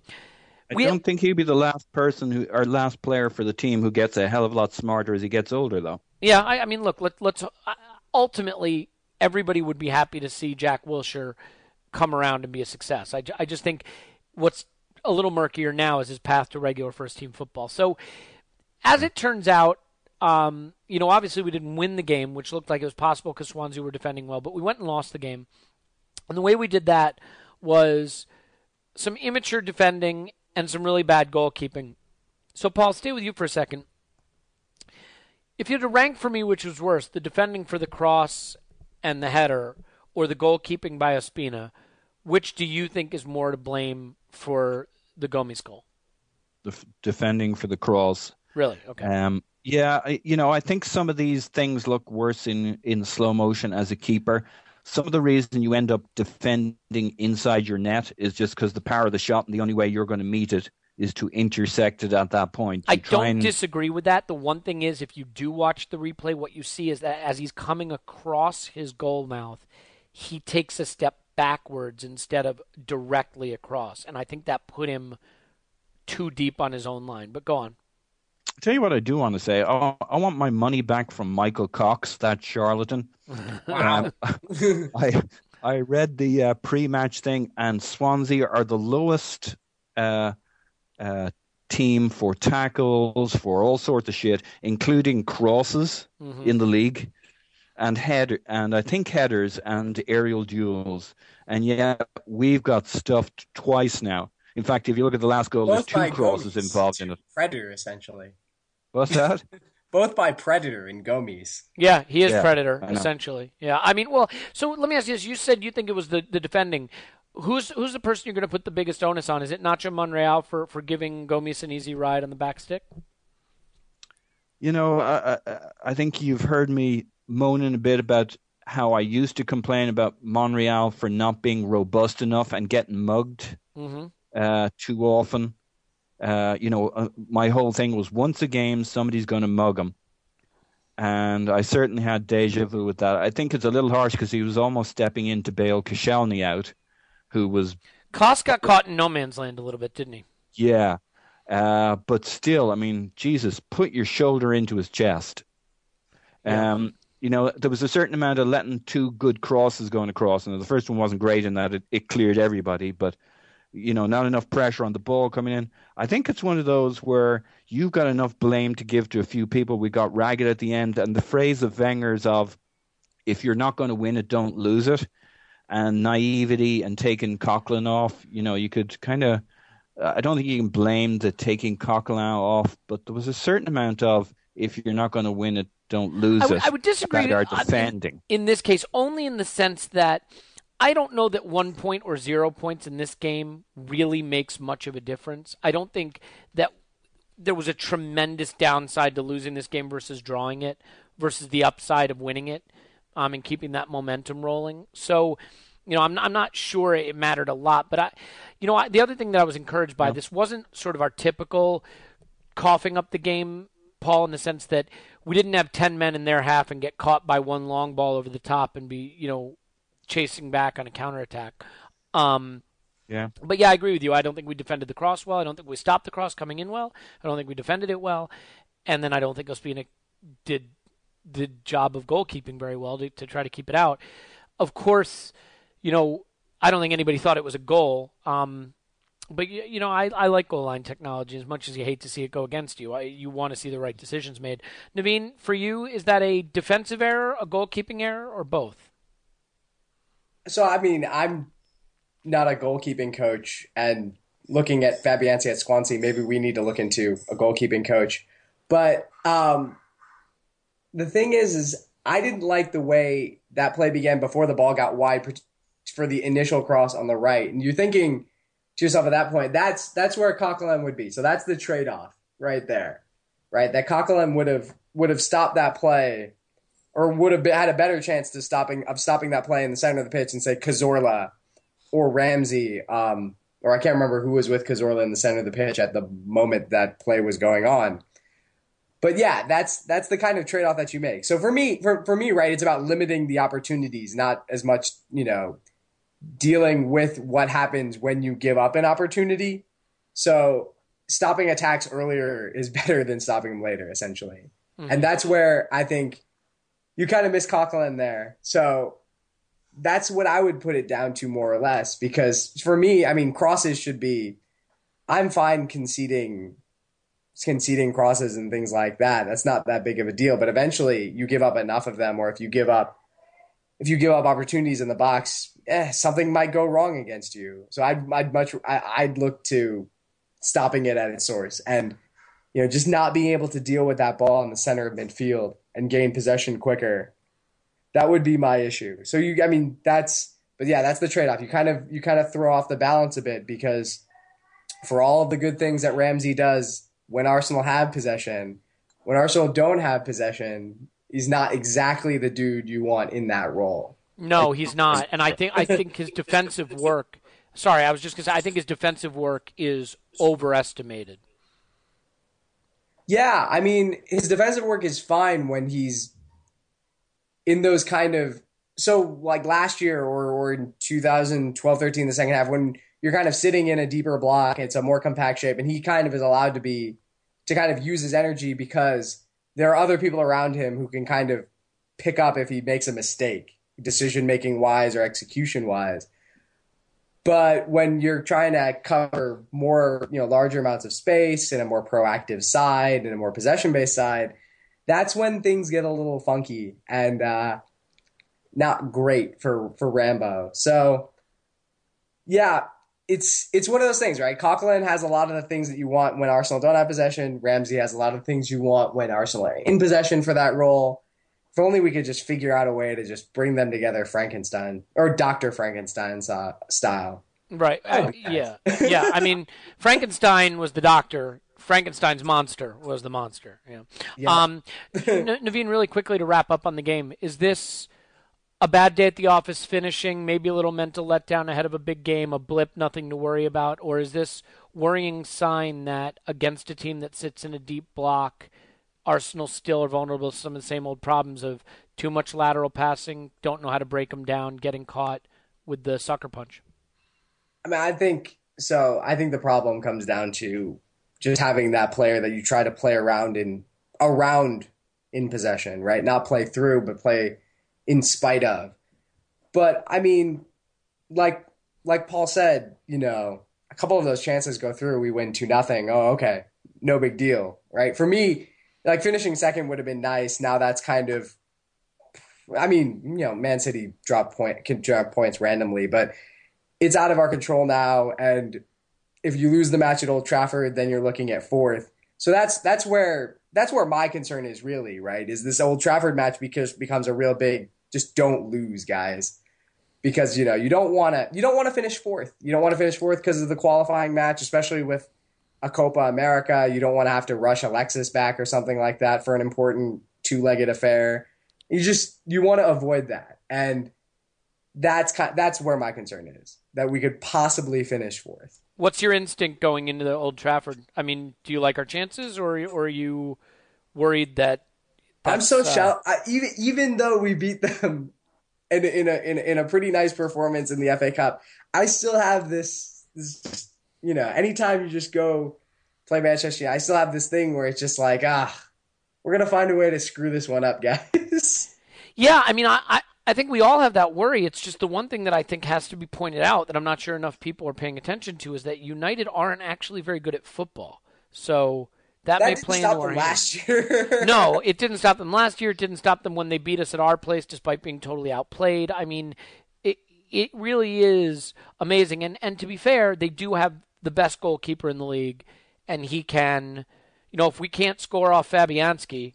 don't think he'd be the last person or last player for the team who gets a hell of a lot smarter as he gets older, though. Yeah, I mean, look, let's ultimately everybody would be happy to see Jack Wilshere come around and be a success. I just think what's a little murkier now is his path to regular first-team football. So, as it turns out, obviously we didn't win the game, which looked like it was possible because Swansea were defending well, but we went and lost the game. And the way we did that was some immature defending and some really bad goalkeeping. So, Paul, stay with you for a second. If you had to rank for me which was worse, the defending for the cross and the header or the goalkeeping by Ospina, which do you think is more to blame for the Gomes goal? Defending for the cross. Really? Okay. Yeah, I think some of these things look worse in slow motion as a keeper. Some of the reason you end up defending inside your net is just because the power of the shot, and the only way you're going to meet it is to intersect it at that point. I don't disagree with that. The one thing is, if you do watch the replay, what you see is that as he's coming across his goal mouth, he takes a step backwards instead of directly across. And I think that put him too deep on his own line. But go on. I'll tell you what I do want to say. I want my money back from Michael Cox, that charlatan. Wow. I read the pre-match thing, and Swansea are the lowest team for tackles, for all sorts of shit, including crosses in the league, and I think headers and aerial duels. And yet we've got stuffed twice now. In fact, if you look at the last goal, Both there's two crosses involved in it. Predator, essentially. What's that? Both by Predator and Gomes. Yeah, he is Yeah, Predator, I know. essentially. Yeah, I mean, well, so let me ask you this. You said you think it was the defending. Who's the person you're going to put the biggest onus on? Is it Nacho Monreal for giving Gomes an easy ride on the back stick? You know, I think you've heard me moaning a bit about how I used to complain about Monreal for not being robust enough and getting mugged too often. My whole thing was once a game, somebody's going to mug him. And I certainly had deja vu with that. I think it's a little harsh because he was almost stepping in to bail Koscielny out, who was... Koss got caught in no man's land a little bit, didn't he? Yeah. But still, I mean, Jesus, put your shoulder into his chest. There was a certain amount of letting two good crosses going across. And the first one wasn't great in that it cleared everybody, but... not enough pressure on the ball coming in. I think it's one of those where you've got enough blame to give to a few people. We got ragged at the end. And the phrase of Wenger's of, if you're not going to win it, don't lose it. And naivety and taking Coquelin off, you could kind of, I don't think you can blame the taking Coquelin off, but there was a certain amount of, if you're not going to win it, don't lose it. I would disagree about our defending. in this case, only in the sense that I don't know that 1 point or 0 points in this game really makes much of a difference. I don't think that there was a tremendous downside to losing this game versus drawing it versus the upside of winning it and keeping that momentum rolling. So, I'm not sure it mattered a lot. But, the other thing that I was encouraged by, this wasn't sort of our typical coughing up the game, Paul, in the sense that we didn't have 10 men in their half and get caught by one long ball over the top and be, chasing back on a counterattack. Yeah. But yeah, I agree with you. I don't think we defended the cross well. I don't think we stopped the cross coming in well. I don't think we defended it well. And then I don't think Ospina did the job of goalkeeping very well to try to keep it out. Of course, I don't think anybody thought it was a goal. But, I like goal line technology as much as you hate to see it go against you. You want to see the right decisions made. Naveen, for you, is that a defensive error, a goalkeeping error, or both? So, I mean, I'm not a goalkeeping coach, and looking at Fabianski at Swansea, maybe we need to look into a goalkeeping coach. But the thing is I didn't like the way that play began before the ball got wide for the initial cross on the right. And you're thinking to yourself at that point, that's where Coquelin would be. So that's the trade-off right there, right? That Coquelin would have stopped that play, or would have had a better chance to stopping that play in the center of the pitch and say Cazorla or Ramsey, or I can't remember who was with Cazorla in the center of the pitch at the moment that play was going on. But yeah, that's the kind of trade-off that you make. So for me, right, it's about limiting the opportunities, not as much, dealing with what happens when you give up an opportunity. So stopping attacks earlier is better than stopping them later, essentially. Mm-hmm. And that's where I think you kind of miss Coquelin there. So that's what I would put it down to, more or less, because for me, I mean, crosses should be, I'm fine conceding crosses and things like that. That's not that big of a deal, but eventually you give up enough of them, or if you give up opportunities in the box, something might go wrong against you. So I'd look to stopping it at its source, and just not being able to deal with that ball in the center of midfield and gain possession quicker. That would be my issue. So that's the trade-off. You kind of throw off the balance a bit, because for all of the good things that Ramsey does when Arsenal have possession, when Arsenal don't have possession, he's not exactly the dude you want in that role. No, he's not. And I think his defensive work, I think his defensive work is overestimated. Yeah, I mean, his defensive work is fine when he's in those kind of so like last year or in 2012-13, the second half, when you're kind of sitting in a deeper block, it's a more compact shape, and he kind of is allowed to kind of use his energy because there are other people around him who can kind of pick up if he makes a mistake, decision-making wise or execution-wise. But when you're trying to cover more, larger amounts of space and a more proactive side and a more possession-based side, that's when things get a little funky and not great for Rambo. So, yeah, it's one of those things, right? Coquelin has a lot of the things that you want when Arsenal don't have possession. Ramsey has a lot of things you want when Arsenal are in possession for that role. If only we could just figure out a way to just bring them together Frankenstein or Dr. Frankenstein style. Right. Yeah. Yeah. I mean, Frankenstein was the doctor. Frankenstein's monster was the monster. Yeah. Naveen, really quickly to wrap up on the game, is this a bad day at the office finishing, maybe a little mental letdown ahead of a big game, a blip, nothing to worry about? Or is this worrying sign that against a team that sits in a deep block, Arsenal still are vulnerable to some of the same old problems of too much lateral passing, don't know how to break them down, getting caught with the sucker punch? I mean, I think the problem comes down to just having that player that you try to play around in possession, right? Not play through, but play in spite of. But I mean, like Paul said, a couple of those chances go through, we win 2-0. Oh, okay. No big deal, right? For me, like finishing second would have been nice. Now that's kind of, I mean, Man City can drop points randomly, but it's out of our control now. And if you lose the match at Old Trafford, then you're looking at fourth. So that's where my concern is really, right? Is this Old Trafford match becomes a real big, just don't lose, guys. Because, you don't want to finish fourth. You don't want to finish fourth because of the qualifying match, especially with a Copa America. You don't want to have to rush Alexis back or something like that for an important two-legged affair. You want to avoid that. And that's where my concern is, that we could possibly finish fourth. What's your instinct going into the Old Trafford? I mean, do you like our chances, or are you worried that? I'm so shocked. Even though we beat them in a pretty nice performance in the FA Cup, I still have this. Anytime you just go play Manchester United, I still have this thing where it's just like, we're gonna find a way to screw this one up, guys. Yeah, I mean, I think we all have that worry. It's just the one thing that I think has to be pointed out that I'm not sure enough people are paying attention to is that United aren't actually very good at football. So that may play into our hands. Last year. No, it didn't stop them last year. It didn't stop them when they beat us at our place despite being totally outplayed. I mean, it really is amazing. And to be fair, they do have the best goalkeeper in the league, and he can, if we can't score off Fabianski,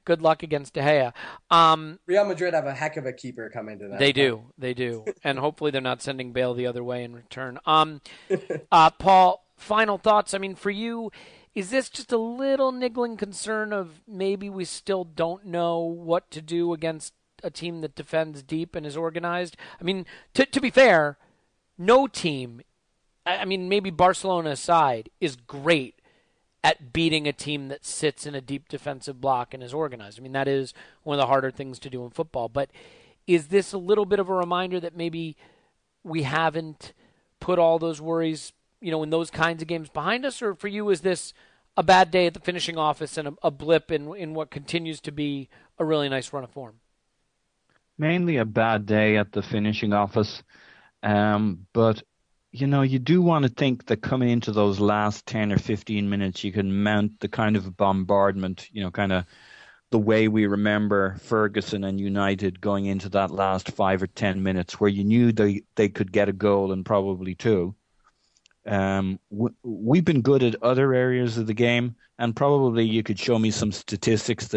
good luck against De Gea. Real Madrid have a heck of a keeper coming to that. They do. And hopefully they're not sending Bale the other way in return. Paul, final thoughts. I mean, for you, is this just a little niggling concern of maybe we still don't know what to do against a team that defends deep and is organized? I mean, to be fair, no team, I mean, maybe Barcelona aside, is great at beating a team that sits in a deep defensive block and is organized. I mean, that is one of the harder things to do in football. But is this a little bit of a reminder that maybe we haven't put all those worries, in those kinds of games behind us? Or for you, is this a bad day at the finishing office and a blip in what continues to be a really nice run of form? Mainly a bad day at the finishing office. But you do want to think that coming into those last 10 or 15 minutes, you can mount the kind of bombardment, kind of the way we remember Ferguson and United going into that last 5 or 10 minutes where you knew they could get a goal and probably two. We've been good at other areas of the game, and probably you could show me some statistics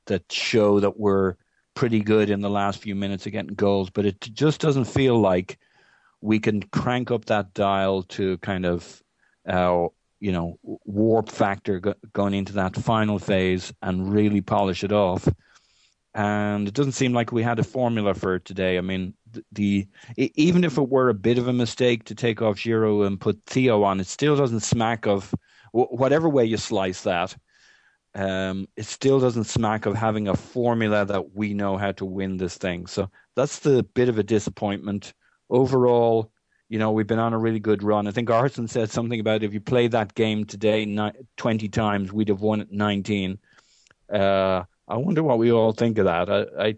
that show that we're pretty good in the last few minutes of getting goals, but it just doesn't feel like we can crank up that dial to kind of, warp factor going into that final phase and really polish it off. And it doesn't seem like we had a formula for it today. I mean, even if it were a bit of a mistake to take off Giroud and put Theo on, it still doesn't smack of, whatever way you slice that, it still doesn't smack of having a formula that we know how to win this thing. So that's the bit of a disappointment. Overall, we've been on a really good run. I think Arson said something about if you played that game today 20 times, we'd have won it 19. I wonder what we all think of that.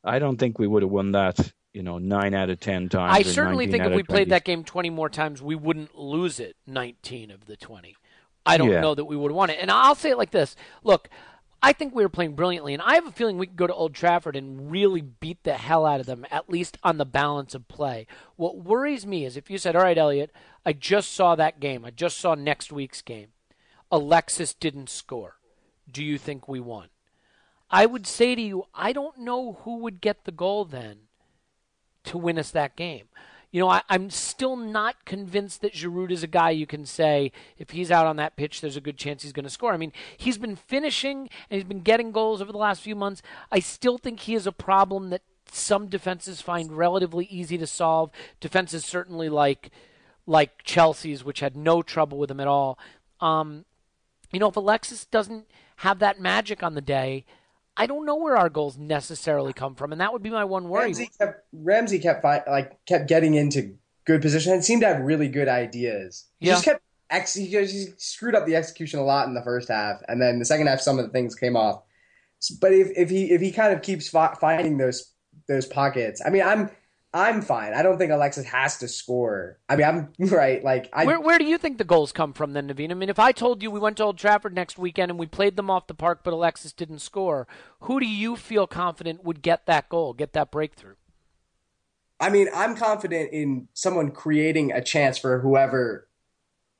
I don't think we would have won that, 9 out of 10 times. I certainly think if we played that game 20 more times, we wouldn't lose it 19 of the 20. I don't know that we would have won it. And I'll say it like this. Look, I think we were playing brilliantly, and I have a feeling we could go to Old Trafford and really beat the hell out of them, at least on the balance of play. What worries me is if you said, all right, Elliot, I just saw that game. I just saw next week's game. Alexis didn't score. Do you think we won? I would say to you, I don't know who would get the goal then to win us that game. I'm still not convinced that Giroud is a guy you can say, if he's out on that pitch, there's a good chance he's going to score. I mean, he's been finishing and he's been getting goals over the last few months. I still think he is a problem that some defenses find relatively easy to solve. Defenses certainly like Chelsea's, which had no trouble with him at all. If Alexis doesn't have that magic on the day, I don't know where our goals necessarily come from, and that would be my one worry. Ramsey kept getting into good position and seemed to have really good ideas. He just kept he screwed up the execution a lot in the first half, and then the second half some of the things came off. But if he kind of keeps finding those pockets, I mean, I'm fine. I don't think Alexis has to score. I mean, I'm right. Where do you think the goals come from then, Naveen? I mean, if I told you we went to Old Trafford next weekend and we played them off the park, but Alexis didn't score, who do you feel confident would get that goal, get that breakthrough? I mean, I'm confident in someone creating a chance for whoever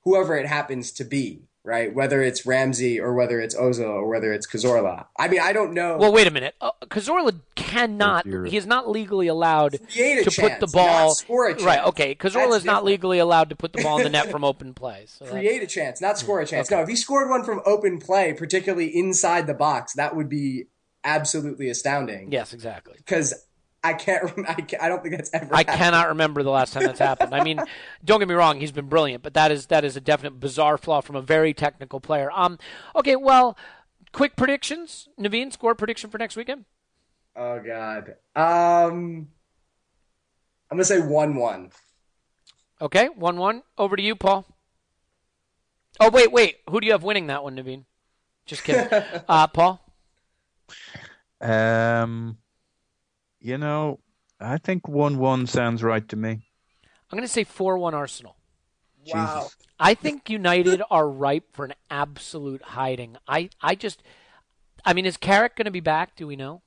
it happens to be. Right, whether it's Ramsey or whether it's Ozil or whether it's Cazorla. I mean, I don't know. Well, wait a minute. Cazorla cannot. He is not legally allowed to put the ball. Not score a chance. Right. Okay. Cazorla is not legally allowed to put the ball in the net from open play. So create a chance, not score a chance. Okay. No, if he scored one from open play, particularly inside the box, that would be absolutely astounding. Yes, exactly. Because I don't think that's ever happened. I cannot remember the last time that's happened. I mean, don't get me wrong, he's been brilliant, but that is a definite bizarre flaw from a very technical player. Okay, well, quick predictions. Naveen, score prediction for next weekend? Oh, God. I'm going to say 1-1. Okay, 1-1. Over to you, Paul. Oh, wait. Who do you have winning that one, Naveen? Just kidding. Paul? I think 1-1 sounds right to me. I'm going to say 4-1 Arsenal. Wow. Jesus. I think United are ripe for an absolute hiding. I mean, is Carrick going to be back? Do we know?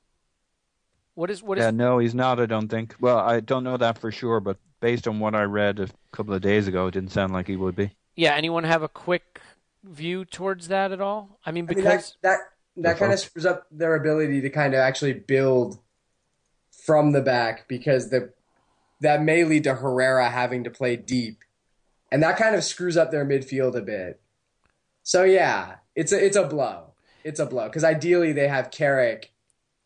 What is? No, he's not, I don't think. Well, I don't know that for sure, but based on what I read a couple of days ago, it didn't sound like he would be. Yeah, anyone have a quick view towards that at all? I mean, because that kind of screws up their ability to kind of actually build from the back, because that may lead to Herrera having to play deep, and that kind of screws up their midfield a bit. So yeah, it's a blow. It's a blow because ideally they'd have Carrick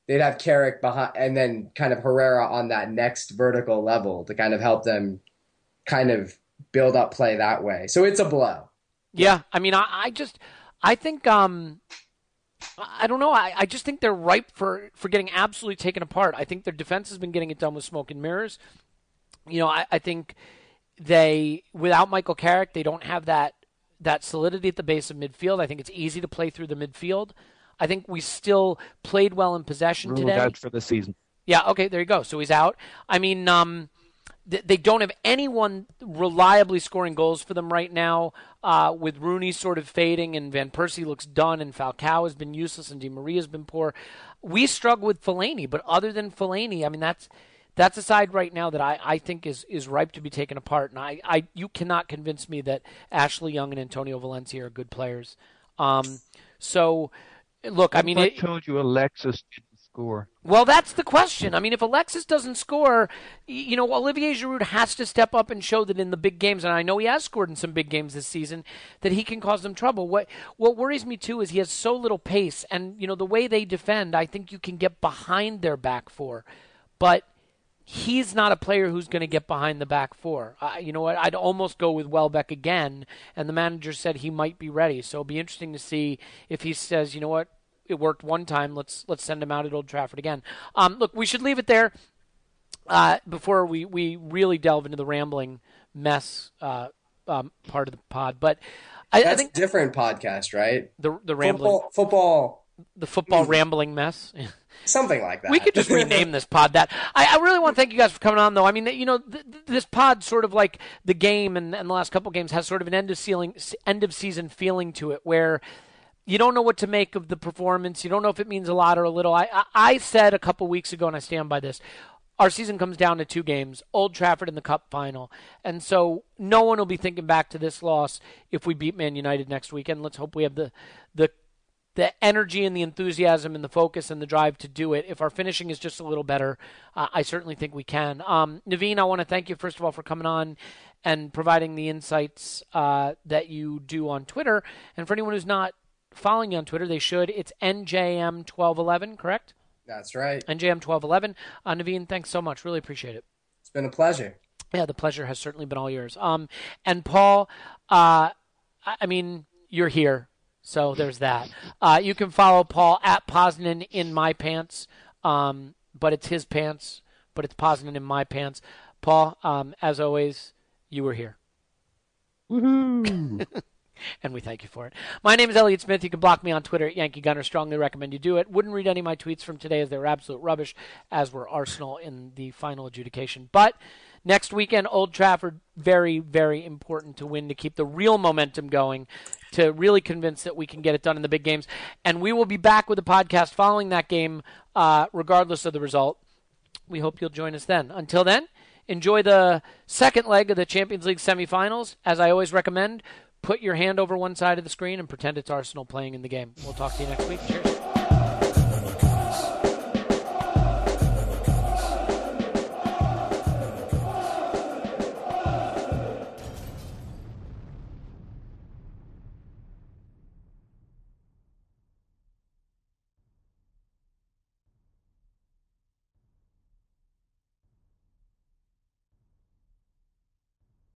behind, and then kind of Herrera on that next vertical level to kind of help them kind of build up play that way. So it's a blow. Yeah, I mean, I think I don't know. I just think they're ripe for getting absolutely taken apart. I think their defense has been getting it done with smoke and mirrors. I think without Michael Carrick, they don't have that solidity at the base of midfield. I think it's easy to play through the midfield. I think we still played well in possession today. Ruled out for the season. Yeah, okay, there you go. So he's out. I mean, they don't have anyone reliably scoring goals for them right now, with Rooney sort of fading and Van Persie looks done and Falcao has been useless and Di Maria's been poor. We struggle with Fellaini, but other than Fellaini, I mean, that's a side right now that I think is ripe to be taken apart. And you cannot convince me that Ashley Young and Antonio Valencia are good players. So, look, I mean... I told you Alexis didn't score. Well, that's the question. I mean, if Alexis doesn't score, Olivier Giroud has to step up and show that in the big games, and I know he has scored in some big games this season, that he can cause them trouble. What worries me, too, is he has so little pace, and, the way they defend, I think you can get behind their back four. But he's not a player who's going to get behind the back four. You know what? I'd almost go with Welbeck again, and the manager said he might be ready. So it'll be interesting to see if he says, you know what, it worked one time, let's send him out at Old Trafford again. Look, we should leave it there before we really delve into the rambling mess part of the pod. But I think different podcast, right? The rambling football. The football rambling mess. Something like that. We could just rename this pod that. I really want to thank you guys for coming on, though. I mean, this pod, sort of like the game and the last couple games, has sort of an end of season feeling to it, where you don't know what to make of the performance. You don't know if it means a lot or a little. I said a couple weeks ago, and I stand by this, our season comes down to 2 games, Old Trafford and the Cup final. And so no one will be thinking back to this loss if we beat Man United next weekend. Let's hope we have the energy and the enthusiasm and the focus and the drive to do it. If our finishing is just a little better, I certainly think we can. Naveen, I want to thank you, first of all, for coming on and providing the insights that you do on Twitter. And for anyone who's not following you on Twitter, they should. It's NJM1211, correct? That's right. NJM1211. Naveen, thanks so much. Really appreciate it. It's been a pleasure. Yeah, the pleasure has certainly been all yours. And Paul, I mean, you're here. So there's that. You can follow Paul at Poznan in my pants, but it's his pants, but it's Poznan in my pants. Paul, as always, you were here. Woohoo! And we thank you for it. My name is Elliot Smith. You can block me on Twitter at Yankee Gunner. Strongly recommend you do it. Wouldn't read any of my tweets from today as they were absolute rubbish, as were Arsenal in the final adjudication. But next weekend, Old Trafford, very, very important to win to keep the real momentum going, to really convince that we can get it done in the big games. And we will be back with a podcast following that game, regardless of the result. We hope you'll join us then. Until then, enjoy the second leg of the Champions League semifinals. As I always recommend, put your hand over one side of the screen and pretend it's Arsenal playing in the game. We'll talk to you next week. Cheers.